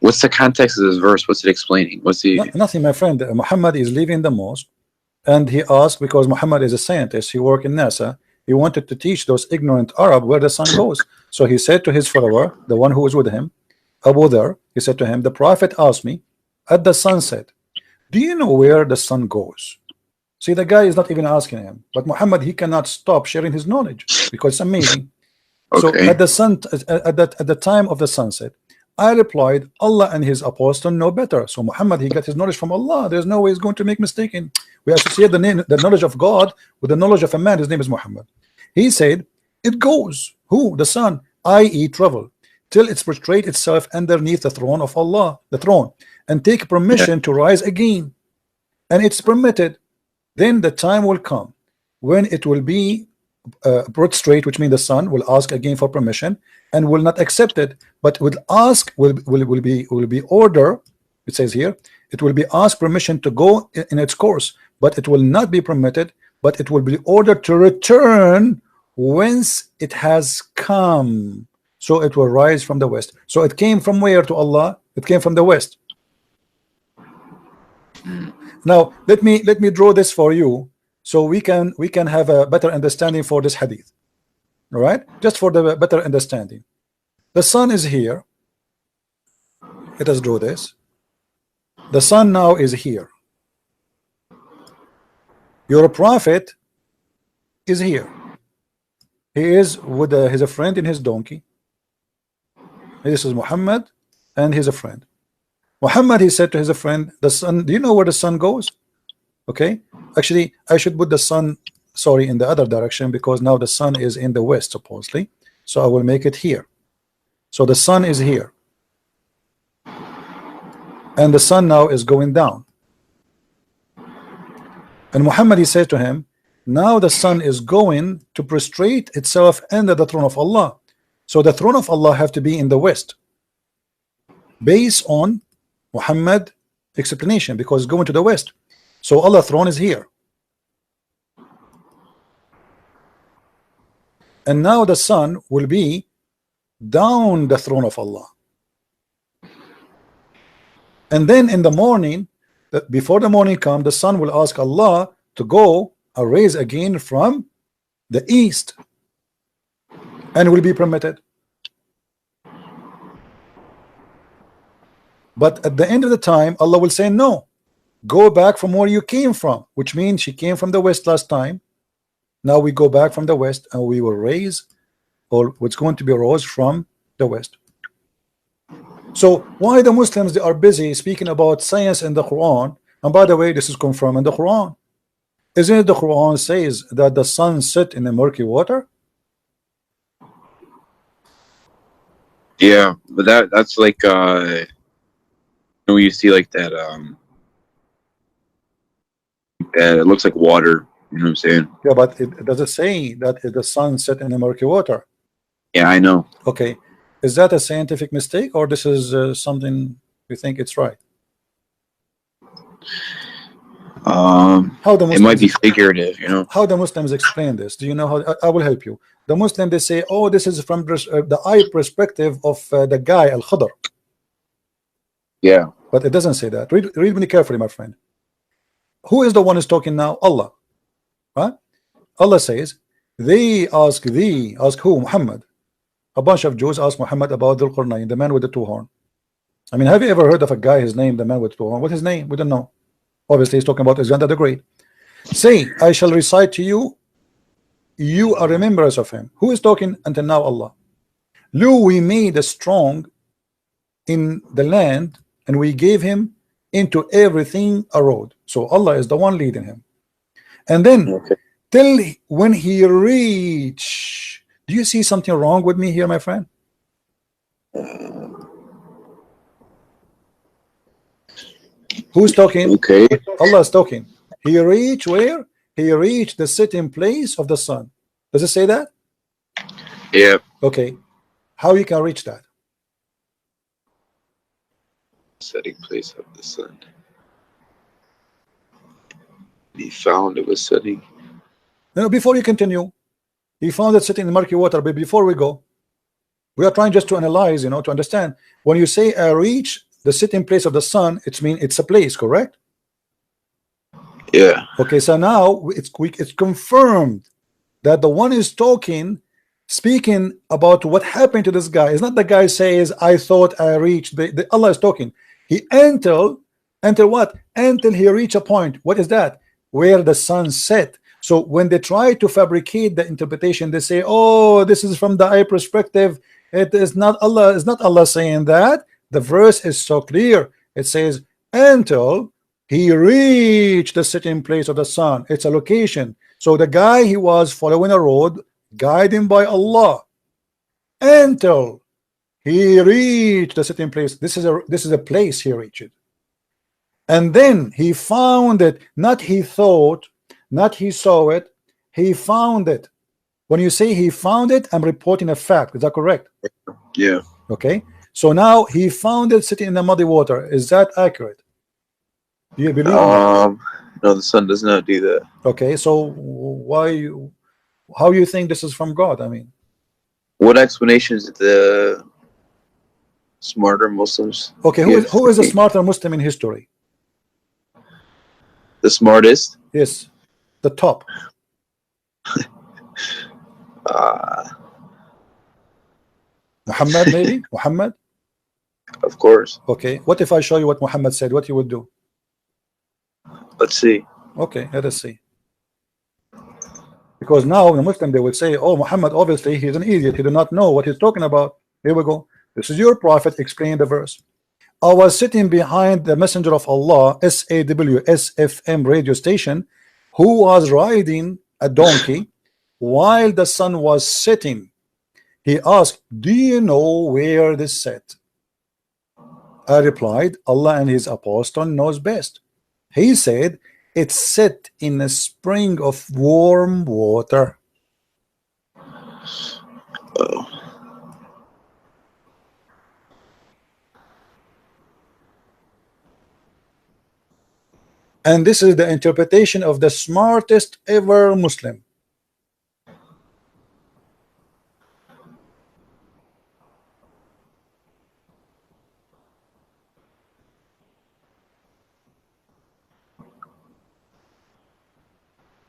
What's the context of this verse? What's it explaining? Nothing, my friend. Muhammad is leaving the mosque, and he asked, because Muhammad is a scientist, he worked in NASA. He wanted to teach those ignorant Arab where the sun goes. So he said to his follower, the one who was with him, Abu Dhar, he said to him, the prophet asked me at the sunset, do you know where the sun goes? See, the guy is not even asking him, but Muhammad, he cannot stop sharing his knowledge because it's amazing. Okay. So at the time of the sunset, I replied, Allah and his apostle know better. So Muhammad, he got his knowledge from Allah. There's no way he's going to make mistaken. We associate the knowledge of God with the knowledge of a man. His name is Muhammad. He said, it goes, who? The sun, i.e. travel, till it's prostrate itself underneath the throne of Allah, the throne, and take permission to rise again. And it's permitted. Then the time will come when it will be prostrate, which means the sun will ask again for permission and will not accept it, but will ask, will be order. It says here, It will be asked permission to go in its course, but it will not be permitted, but it will be ordered to return whence it has come. So it will rise from the west. So it came from where to Allah? It came from the west. Now let me draw this for you so we can have a better understanding for this hadith. All right, just for the better understanding. The sun is here. Let us draw this. The sun now is here. Your prophet is here. He is with he's a friend in his donkey. This is Muhammad, and he's a friend. Muhammad, he said to his friend, the sun, do you know where the sun goes? Okay, actually I should put the sun, sorry, in the other direction, because now the sun is in the west supposedly, so I will make it here. So the sun is here, and the sun now is going down, and Muhammad, he said to him, now the sun is going to prostrate itself under the throne of Allah. So the throne of Allah have to be in the west, based on Muhammad explanation, because it's going to the west. So Allah's throne is here, and now the sun will be down the throne of Allah. And then in the morning, that before the morning come, the sun will ask Allah to go arise again from the east, and will be permitted. But at the end of the time, Allah will say, no, go back from where you came from, which means she came from the west last time. Now we go back from the west, and we will raise, or what's going to be rose from the west. So why the Muslims, they are busy speaking about science in the Quran? And by the way, this is confirmed in the Quran. Isn't it the Quran says that the sun set in the murky water? Yeah, but that's like you see like that it looks like water, you know what I'm saying? Yeah, but it does it say that the sun set in the murky water? Yeah, I know. Okay, is that a scientific mistake, or this is something you think it's right? How the Muslims, it might be figurative, you know. How the Muslims explain this? Do you know how? I will help you. The Muslim, they say, oh, this is from the eye perspective of the guy Al-Khadr. Yeah, but it doesn't say that. Read me carefully, my friend. Who is the one who's talking now? Allah. Right? Allah says, they ask thee, ask who? Muhammad. A bunch of Jews ask Muhammad about Dhul Qarnayn, the man with the two horns. I mean, have you ever heard of a guy, his name, the man with two horns? What's his name? We don't know. Obviously, he's talking about Alexander the Great. Say, I shall recite to you, you are remembrance of him. Who is talking until now? Allah. Lo, we made a strong in the land, and we gave him into everything a road. So Allah is the one leading him. And then till when he reach, do you see something wrong with me here, my friend? Who's talking? Okay. Allah is talking. He reached where? He reached the sitting place of the sun. Does it say that? Yeah. Okay. How you can reach that? Setting place of the sun. He found it was setting. No, before you continue, he found it sitting in murky water. But before we go, we are trying just to analyze, you know, to understand. When you say reach the sitting place of the sun, it means it's a place, correct? Yeah. Okay, so now it's confirmed that the one is talking, speaking about what happened to this guy. It's not the guy says, I thought I reached. Allah is talking. He until what? Until he reached a point. What is that? Where the sun set. So when they try to fabricate the interpretation, they say, oh, this is from the eye perspective. It is not Allah. It's not Allah saying that. The verse is so clear. It says, until he reached the sitting place of the sun. It's a location. So the guy, he was following a road guided by Allah until he reached the sitting place. This is a place he reached. And then he found it. Not he thought, not he saw it. He found it. When you say he found it, I'm reporting a fact. Is that correct? Yeah. Okay. So now he found it sitting in the muddy water. Is that accurate? Do you believe in that? No, the sun does not do that. Okay, so why? How you think this is from God? I mean, What explanations did the smarter Muslims okay, give? who is a smarter Muslim in history? The smartest? Yes, the top. Muhammad, maybe Muhammad. Of course. Okay, what if I show you what Muhammad said? What you would do? Let's see. Okay, let us see. Because now the Muslim, they would say, oh, Muhammad, obviously he's an idiot, he do not know what he's talking about. Here we go. This is your prophet explaining the verse. I was sitting behind the messenger of Allah, SAW SFM radio station, who was riding a donkey while the sun was setting. He asked, do you know where this set? I replied, Allah and his apostle knows best. He said, it's set in a spring of warm water. Oh. And this is the interpretation of the smartest ever Muslim.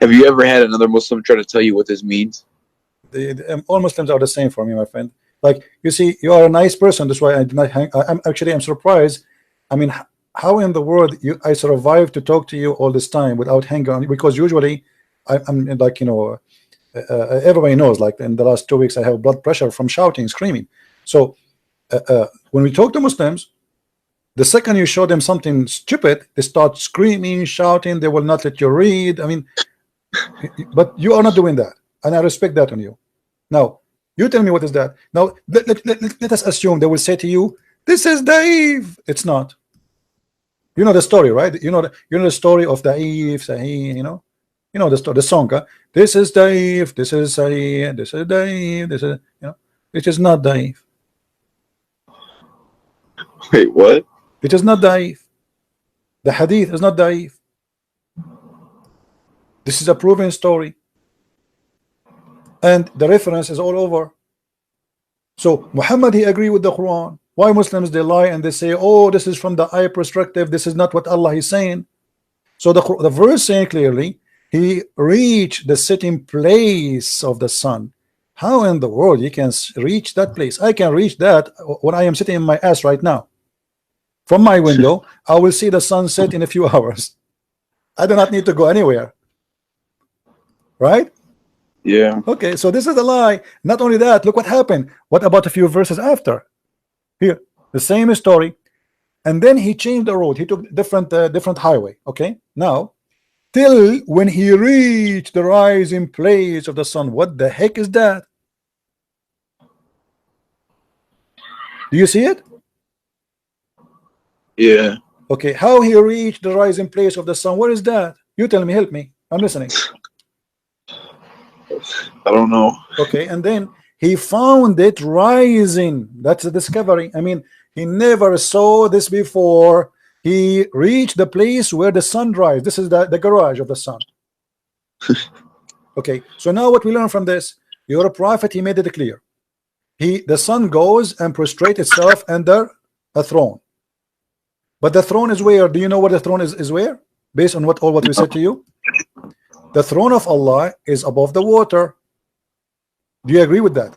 Have you ever had another Muslim try to tell you what this means? All Muslims are the same for me, my friend. Like, you see, you are a nice person. That's why I did not hang. I'm surprised. I mean, how in the world I survived to talk to you all this time without hanging on? Because usually I'm like, you know, everybody knows, like in the last 2 weeks I have blood pressure from shouting, screaming. So when we talk to Muslims, the second you show them something stupid, they start screaming, shouting. They will not let you read. I mean, but you are not doing that, and I respect that on you. Now you tell me what is that. Now let us assume they will say to you, this is Da'if. It's not. You know the story, right? You know the story of Da'if, Sahih. You know the story, the song. This is Da'if, this is Sahih, this is Da'if, this is, you know, it is not Da'if. Wait, what? It is not Da'if. The hadith is not Da'if. This is a proven story, and the reference is all over. So Muhammad, he agreed with the Quran. Why Muslims, they lie and they say, oh, this is from the eye perspective, this is not what Allah is saying. So the verse saying clearly, he reached the setting place of the sun. How in the world you can reach that place? I can reach that when I am sitting in my ass right now. From my window, I will see the sunset in a few hours. I do not need to go anywhere. Right? Yeah. Okay, so this is a lie. Not only that, look what happened. What about a few verses after? Here, the same story, and then he changed the road. He took different highway. Okay, now till when he reached the rising place of the sun. What the heck is that? Do you see it? Yeah. Okay, how he reached the rising place of the sun? What is that? You tell me, help me. I'm listening. I don't know. Okay, and then he found it rising. That's a discovery. I mean, he never saw this before. He reached the place where the sun rises. This is the garage of the sun. Okay, so now what we learn from this, your prophet, he made it clear. The sun goes and prostrates itself under a throne. But the throne is where? Do you know where the throne is where? Based on what we said to you? The throne of Allah is above the water. Do you agree with that?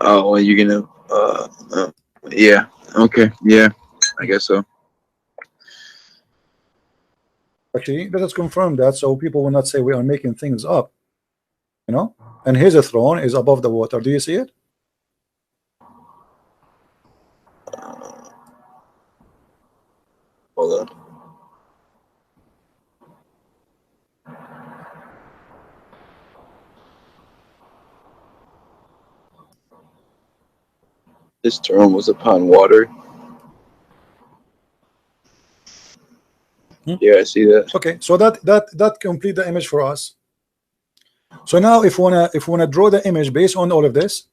Oh, well, you're gonna yeah, okay, yeah, I guess so. Actually, let us confirm that so people will not say we are making things up, you know. And his throne is above the water. Do you see it? Hold on. This throne was upon water. Yeah, I see that. Okay, so that complete the image for us. So now if we wanna draw the image based on all of this,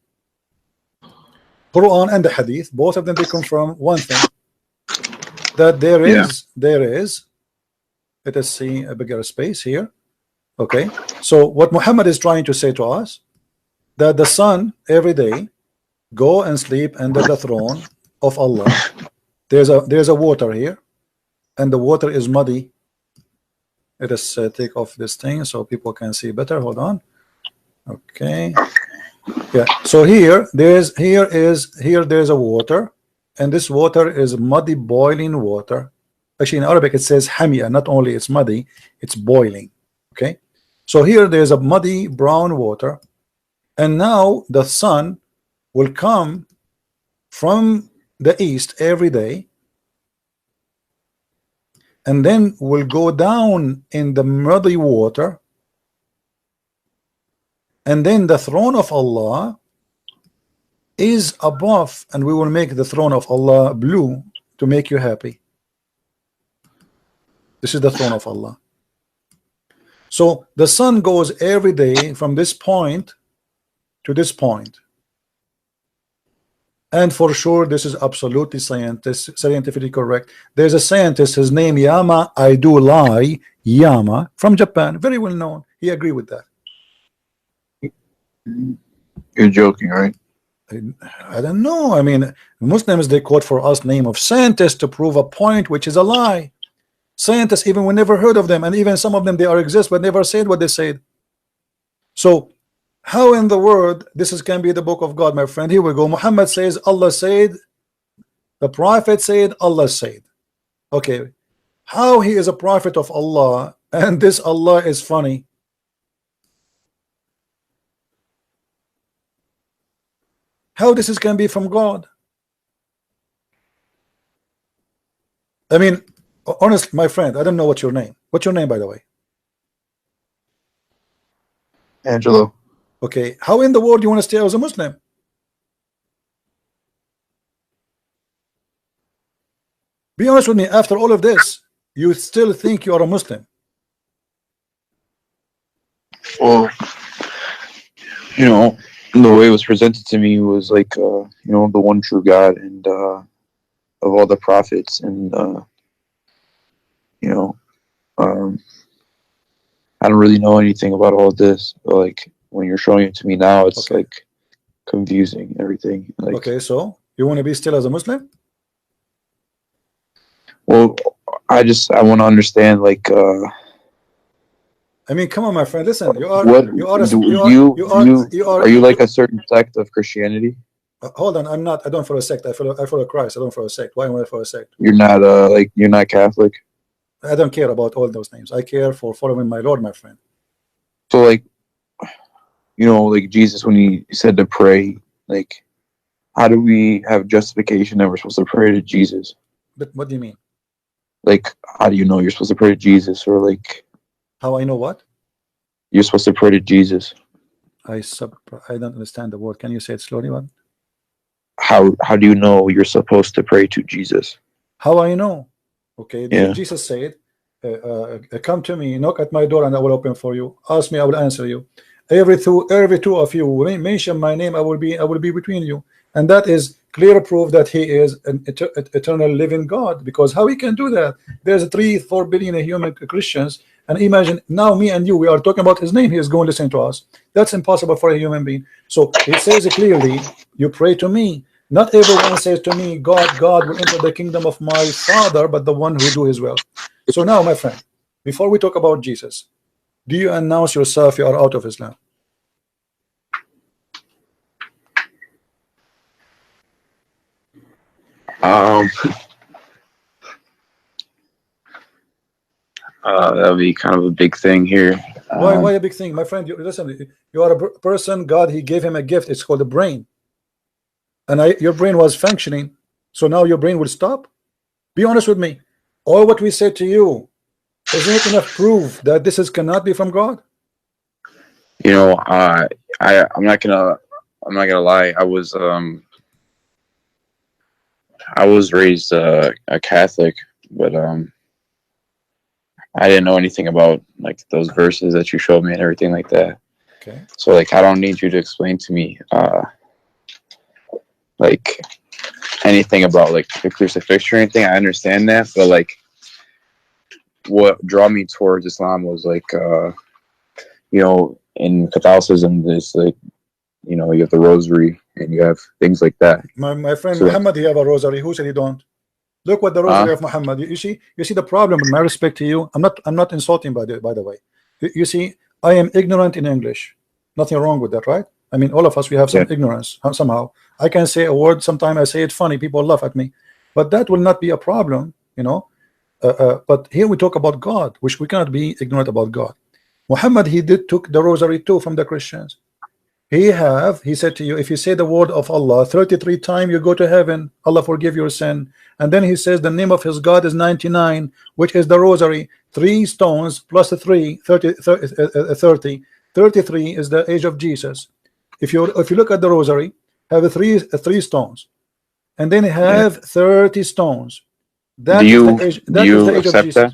Quran and the Hadith, both of them, they confirm one thing. that there Yeah. is, let us see a bigger space here. Okay, so what Muhammad is trying to say to us, that the sun every day go and sleep under the throne of Allah. There's a water here, and the water is muddy. Let us take off this thing so people can see better. Hold on. Okay. Yeah. So here there's a water, and this water is muddy, boiling water. Actually, in Arabic it says hamia. Not only it's muddy, it's boiling. Okay. So here there's a muddy brown water, and now the sun will come from the east every day, and then will go down in the muddy water, and then the throne of Allah is above, and we will make the throne of Allah blue to make you happy. This is the throne of Allah. So the sun goes every day from this point to this point, and for sure this is absolutely scientifically correct. There's a scientist, his name Yama I do lie Yama, from Japan, very well known. He agreed with that. You're joking, right? I don't know. I mean, Muslims, they quote for us name of scientists to prove a point which is a lie. Scientists, even we never heard of them, and even some of them they are exist but never said what they said. So how in the world this can be the book of God, my friend? Here we go. Muhammad says Allah said, the prophet said, Allah said. Okay, how he is a prophet of Allah and this Allah is funny? How this can be from God? I mean, honestly, my friend, I don't know what's your name. What's your name, by the way? Angelo. Okay, how in the world you want to stay as a Muslim? Be honest with me, after all of this, you still think you are a Muslim? Well, you know, the way it was presented to me was like, you know, the one true God and of all the prophets, and you know, I don't really know anything about all this. But, like, when you're showing it to me now, it's okay, like confusing everything. Like, okay, so you want to be still as a Muslim? well, I want to understand, like, I mean, come on, my friend. Listen, what are you like a certain sect of Christianity? Hold on, I'm not. I don't follow a sect. I follow Christ. I don't follow a sect. Why would I follow a sect? You're not like, you're not Catholic. I don't care about all those names. I care for following my Lord, my friend. So, like, you know, like Jesus, when he said to pray, like, how do we have justification that we're supposed to pray to Jesus? But what do you mean? Like, how do you know you're supposed to pray to Jesus? Or like, how I know what? You're supposed to pray to Jesus. I don't understand the word. Can you say it slowly, one? How do you know you're supposed to pray to Jesus? How I know? Okay, yeah. Jesus said, come to me, knock at my door, and I will open for you. Ask me, I will answer you. Every two of you mention my name, I will be between you. And that is clear proof that he is an eternal living God. Because how he can do that? There's 3-4 billion human Christians, and imagine now me and you, we are talking about his name. He is going to listen to us. That's impossible for a human being. So it says clearly, you pray to me. Not everyone says to me, God will enter the kingdom of my Father, but the one who do his will. So now, my friend, before we talk about Jesus, do you announce yourself you are out of Islam? That would be kind of a big thing here. Why a big thing, my friend? Listen, you are a person. God, he gave him a gift. It's called a brain, and your brain was functioning. So now your brain will stop. Be honest with me. All what we said to you, isn't it enough proof that this cannot be from God? You know, I'm not gonna lie. I was raised a Catholic, but I didn't know anything about like those verses that you showed me and everything like that. Okay. So like, I don't need you to explain to me like anything about like the crucifixion or anything. I understand that, but like what draw me towards Islam was like you know, in Catholicism there's like, you know, you have the rosary and you have things like that. My friend So Muhammad, he have a rosary. Who said he don't? Look what the rosary of Muhammad. You see the problem. With my respect to you, I'm not insulting by the way. You see, I am ignorant in English. Nothing wrong with that, right? I mean, all of us, we have some ignorance somehow. I can say a word. Sometimes I say it funny. People laugh at me, but that will not be a problem, you know. But here we talk about God, which we cannot be ignorant about God. Muhammad, he took the rosary too from the Christians. He said to you, if you say the word of Allah 33 times, you go to heaven, Allah forgive your sin. And then he says the name of his God is 99, which is the rosary. 3 stones plus 3, 30, 33 is the age of Jesus. If you look at the rosary, have three stones, and then have 30 stones. That is the age. That is the age of Jesus.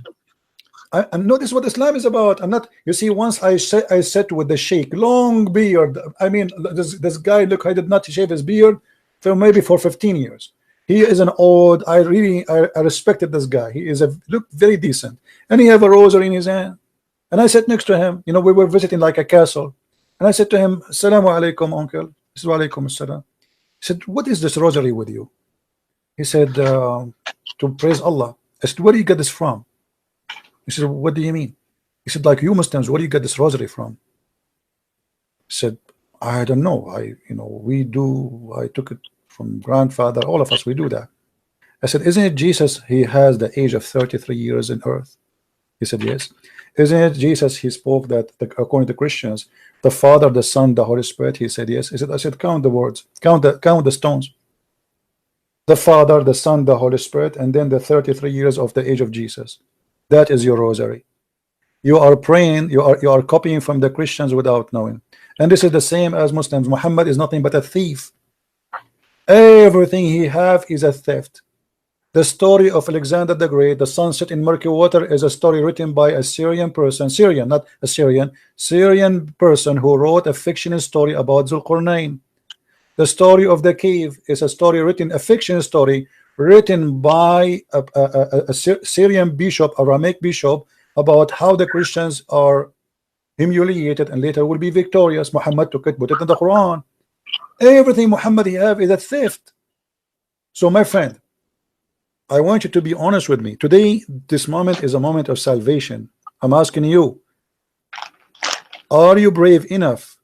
I notice what Islam is about. I'm not. You see, once I sat with the sheikh, long beard. I mean, this guy. Look, I did not shave his beard for maybe 15 years. He is an old. I respected this guy. He is look very decent, and he have a rosary in his hand. And I sat next to him. You know, we were visiting like a castle, and I said to him, "Assalamu alaikum, uncle." He said, "Wa alaikum assalam." He said, "What is this rosary with you?" He said, "To praise Allah." I said, "Where do you get this from?" He said, "What do you mean?" He said, "Like you Muslims, where do you get this rosary from?" He said, "I don't know. We do. I took it from grandfather. All of us, we do that." I said, "Isn't it Jesus? He has the age of 33 years in earth." He said, "Yes." "Isn't it Jesus? He spoke that according to Christians, the Father, the Son, the Holy Spirit." He said, "Yes." I said, "Count the words. Count the stones. The Father, the Son, the Holy Spirit, and then the 33 years of the age of Jesus. That is your rosary. You are praying, you are copying from the Christians without knowing." And this is the same as Muslims. Muhammad is nothing but a thief. Everything he have is a theft. The story of Alexander the Great, the sunset in murky water, is a story written by a Syrian person, Syrian, not Assyrian, Syrian person who wrote a fictional story about Zulqarnain. The story of the cave is a story written, a fiction story written by a Syrian bishop, Aramaic bishop, about how the Christians are humiliated and later will be victorious. Muhammad took it, put it in the Quran. Everything Muhammad he have is a theft. So my friend, I want you to be honest with me. Today, this moment is a moment of salvation. I'm asking you, are you brave enough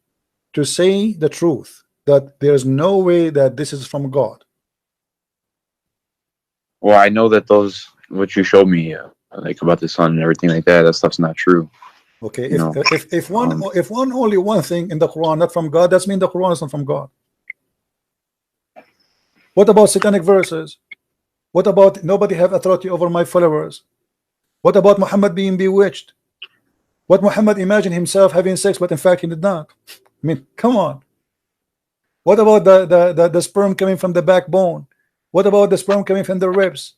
to say the truth, that there's no way that this is from God? Well, I know that those what you showed me, like about the sun and everything like that stuff's not true. Okay, if only one thing in the Quran not from God, that's mean the Quran is not from God. What about satanic verses? What about nobody have authority over my followers? What about Muhammad being bewitched? What Muhammad imagined himself having sex, but in fact he did not? I mean, come on. What about the sperm coming from the backbone? What about the sperm coming from the ribs?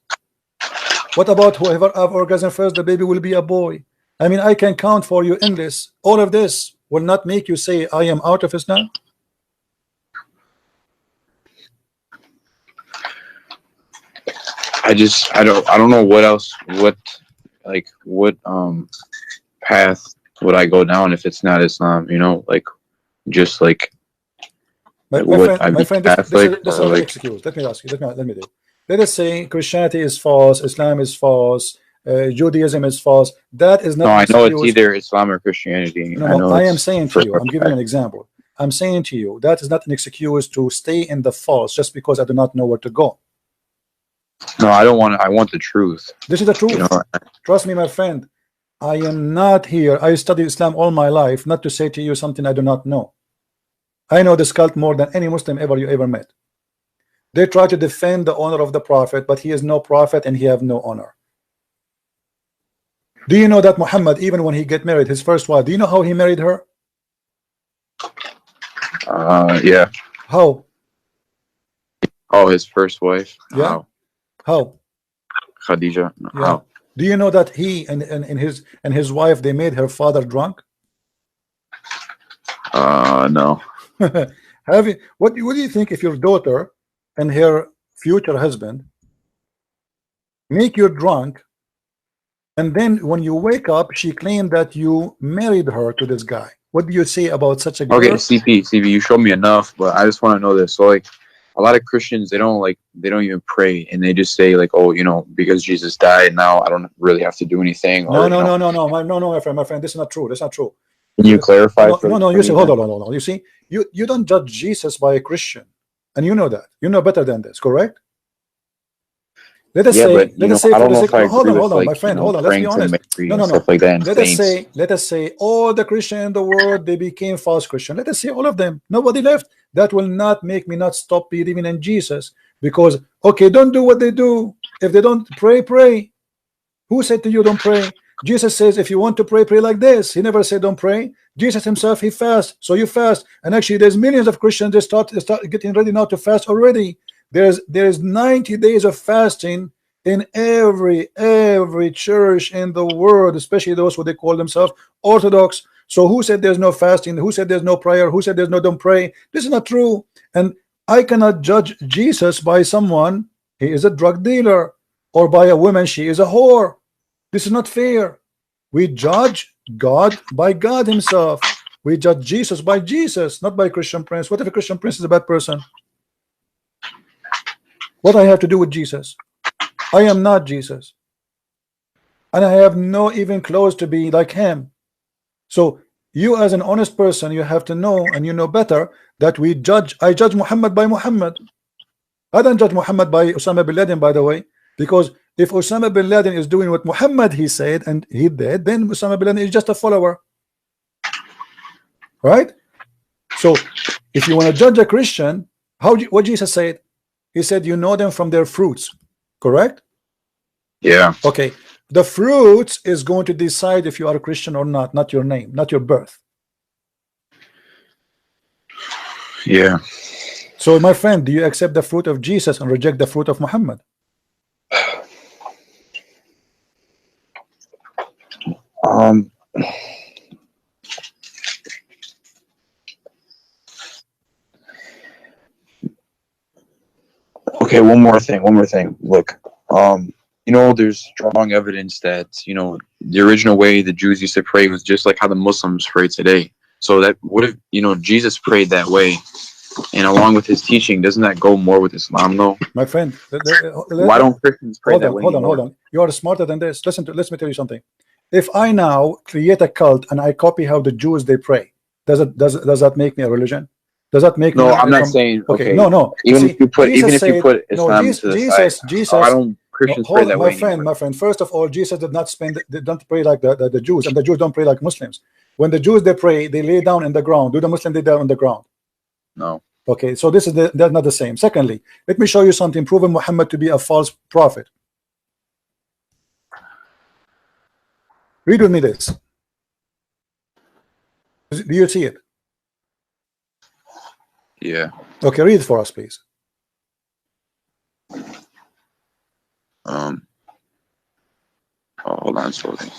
What about whoever have orgasm first, the baby will be a boy? I mean, I can count for you endless. All of this will not make you say I am out of Islam. I don't know what else, what path would I go down if it's not Islam, you know, like just like my friend, this is an excuse. Let me ask you, let me do. Let us say Christianity is false, Islam is false, Judaism is false. That is not. No, I know it's either Islam or Christianity. No, I am saying to you, I'm giving you an example. I'm saying to you, that is not an excuse to stay in the false just because I do not know where to go. No, I don't want to. I want the truth. This is the truth. You know? Trust me, my friend. I am not here. I studied Islam all my life, not to say to you something I do not know. I know this cult more than any Muslim you ever met. They try to defend the honor of the Prophet, but he is no prophet and he have no honor. Do you know that Muhammad, even when he get married, his first wife, do you know how he married her? Yeah. How? Oh, his first wife. Yeah. How? Khadija. Yeah. How? Do you know that he and his wife, they made her father drunk? No. Have you? What do you think if your daughter and her future husband, make you drunk, and then when you wake up, she claimed that you married her to this guy. What do you say about such a girl? Okay, CP, you showed me enough, but I just want to know this. So, like, a lot of Christians, they don't even pray, and they just say, like, oh, because Jesus died, now I don't really have to do anything. No, or, no, my friend, this is not true. That's not true. Can you clarify? No, you see, hold on. You see, you don't judge Jesus by a Christian, and you know that. You know better than this, correct? Let us say, I don't know if I hold agree on, with, my friend, hold on. Let's be praying to honest. Mary No. and stuff like that. And Let us say all the Christians in the world, they became false Christian. Let us say all of them. Nobody left. That will not make me not stop believing in Jesus, because okay, don't do what they do. If they don't pray, pray. Who said to you don't pray? Jesus says if you want to pray, pray like this. He never said don't pray. Jesus himself, he fasts, so you fast. And actually, there's millions of Christians that start getting ready now to fast already. There's 90 days of fasting in every church in the world, especially those who they call themselves Orthodox. So who said there's no fasting? Who said there's no prayer? Who said there's no don't pray? This is not true. And I cannot judge Jesus by someone, he is a drug dealer, or by a woman, she is a whore. This is not fair. We judge God by God himself. We judge Jesus by Jesus, not by Christian Prince. What if a Christian Prince is a bad person? What I have to do with Jesus? I am not Jesus, and I have no even close to be like him. So you, as an honest person, you have to know, and you know better, that I judge Muhammad by Muhammad. I don't judge Muhammad by Osama bin Laden, by the way, because if Osama bin Laden is doing what Muhammad he said and he did, then Osama bin Laden is just a follower, right? So if you want to judge a Christian, what Jesus said? He said you know them from their fruits, correct? Yeah. Okay. The fruits is going to decide if you are a Christian or not your name, not your birth. Yeah. So my friend, do you accept the fruit of Jesus and reject the fruit of Muhammad? Okay, one more thing. Look, there's strong evidence that, the original way the Jews used to pray was just like how the Muslims pray today. So that what if, Jesus prayed that way, and along with his teaching, doesn't that go more with Islam though? My friend, why don't Christians pray that way? Hold on. You are smarter than this. Let me tell you something. If I now create a cult and I copy how the Jews they pray, does that make me a religion? Does that make me? No, I'm not saying. Okay, no. Even if you put Islam to the side, Jesus. Why don't Christians pray that way? My friend. First of all, Jesus did not pray like the Jews, and the Jews don't pray like Muslims. When the Jews they pray, they lay down in the ground. Do the Muslims lay down on the ground? No. Okay, so that's not the same. Secondly, let me show you something proving Muhammad to be a false prophet. Read with me this. Do you see it? Yeah. Okay, read it for us, please. Hold on, slowly.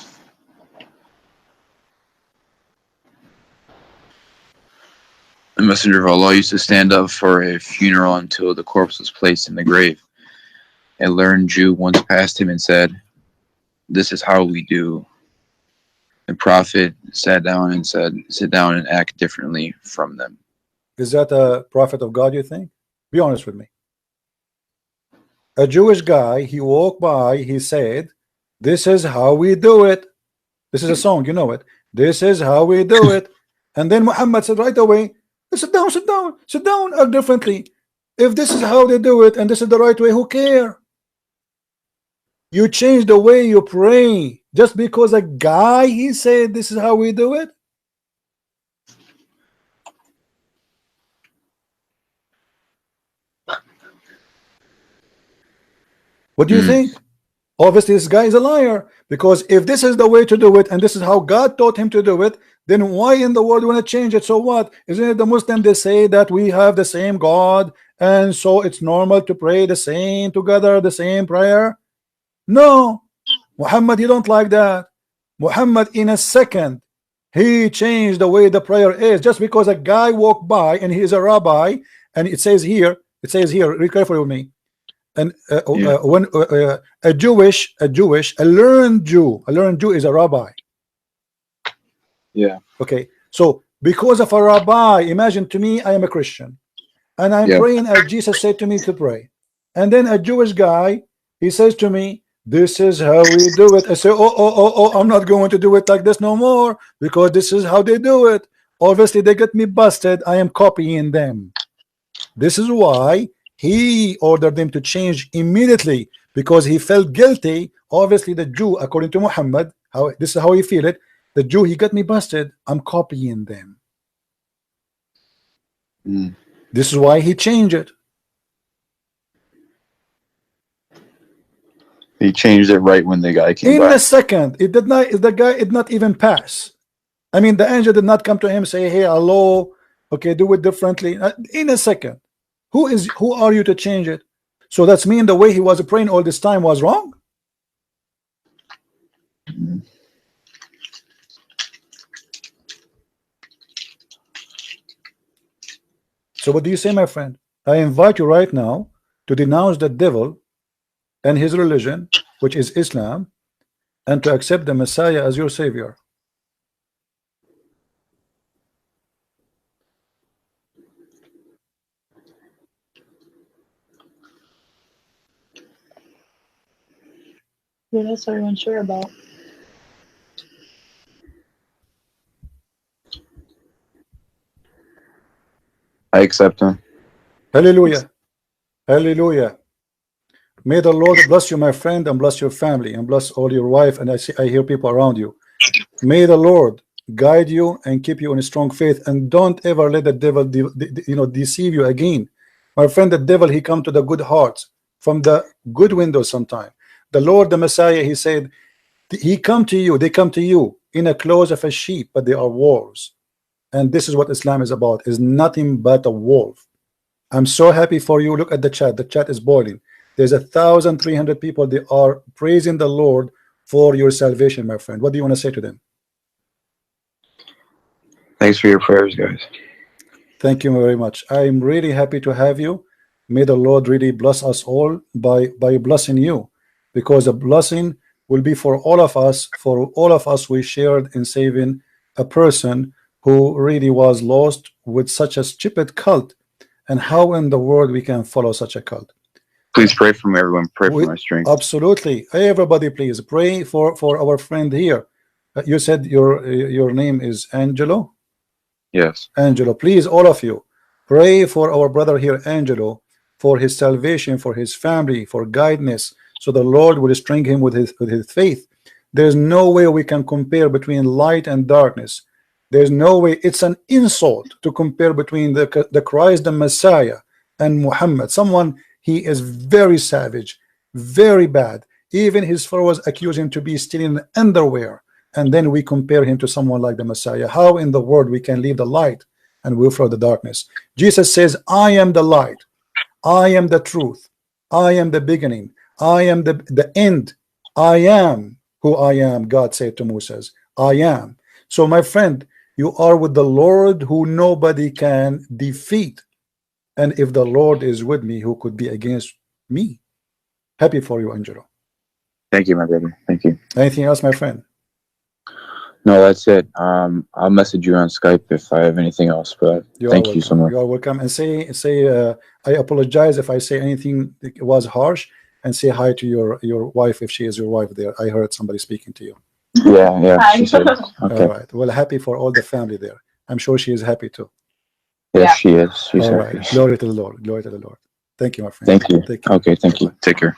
The messenger of Allah used to stand up for a funeral until the corpse was placed in the grave. A learned Jew once passed him and said, "This is how we do." The Prophet sat down and said, "Sit down and act differently from them." Is that a prophet of God, you think? Be honest with me. A Jewish guy, he walked by, he said, "This is how we do it." This is a song, you know it. This is how we do it. And then Muhammad said right away, sit down, act differently. If this is how they do it and this is the right way, who care? You change the way you pray just because a guy he said this is how we do it. What do you think? Obviously this guy is a liar, because if this is the way to do it and this is how God taught him to do it, then why in the world want to change it? So what? Isn't it the Muslim they say that we have the same God and so it's normal to pray the same together, the same prayer? No, Muhammad, you don't like that. Muhammad in a second he changed the way the prayer is, just because a guy walked by and he is a rabbi, and it says here, read carefully with me. And Yeah. when a learned Jew is a rabbi. Yeah. Okay, so because of a rabbi, imagine to me, I am a Christian, and I'm Yeah. praying as Jesus said to me to pray, and then a Jewish guy, he says to me, this is how we do it. I say, oh, I'm not going to do it like this no more, because this is how they do it. Obviously they get me busted. I am copying them. This is why he ordered them to change immediately, because he felt guilty. Obviously the Jew, according to Muhammad, how this is how he feel it, the Jew, he got me busted, I'm copying them. Mm. This is why he changed it. He changed it right when the guy came In back. a second. It did not, the guy did not even pass. I mean, the angel did not come to him, say, hey, hello, okay, do it differently. In a second. Who are you to change it? So that's mean the way he was praying all this time was wrong? So what do you say, my friend? I invite you right now to denounce the devil and his religion, which is Islam, and to accept the Messiah as your savior. What else are you unsure about? I accept him. Hallelujah. Hallelujah. May the Lord bless you, my friend, and bless your family, and bless all your wife. And I hear people around you. May the Lord guide you and keep you in a strong faith, and don't ever let the devil deceive you again. My friend, the devil, he come to the good hearts from the good window sometime. The Lord, the Messiah, he said, he come to you, they come to you in a clothes of a sheep, but they are wolves. And this is what Islam is about, is nothing but a wolf. I'm so happy for you. Look at the chat. The chat is boiling. There's 1,300 people. They are praising the Lord for your salvation, my friend. What do you want to say to them? Thanks for your prayers, guys. Thank you very much. I'm really happy to have you. May the Lord really bless us all by blessing you, because a blessing will be for all of us. For all of us, we shared in saving a person who really was lost with such a stupid cult. And how in the world we can follow such a cult? Please pray for me, everyone. Pray for my strength. Absolutely. Everybody, please pray for our friend here. You said your name is Angelo? Yes. Angelo, please, all of you, pray for our brother here, Angelo, for his salvation, for his family, for guidance, so the Lord will strengthen him with his faith. There's no way we can compare between light and darkness. There's no way. It's an insult to compare between the Christ, the Messiah, and Muhammad. Someone, he is very savage, very bad. Even his followers accuse him to be stealing underwear, and then we compare him to someone like the Messiah. How in the world we can leave the light and we'll follow the darkness? Jesus says, I am the light, I am the truth, I am the beginning, I am the end, I am who I am. God said to Moses, I am. So my friend, you are with the Lord who nobody can defeat. And if the Lord is with me, who could be against me? Happy for you, Angelo. Thank you, my brother. Thank you. Anything else, my friend? No, that's it. I'll message you on Skype if I have anything else. But thank you so much. You are welcome. And say I apologize if I say anything that was harsh, and say hi to your wife if she is your wife there. I heard somebody speaking to you. Yeah. Hi. She said. Okay. All right. Well, happy for all the family there. I'm sure she is happy too. Yes, Yeah. she is. She's All happy. right. Glory to the Lord. Glory to the Lord. Thank you, my friend. Thank you. Take care. Okay, thank you. Bye-bye. Take care.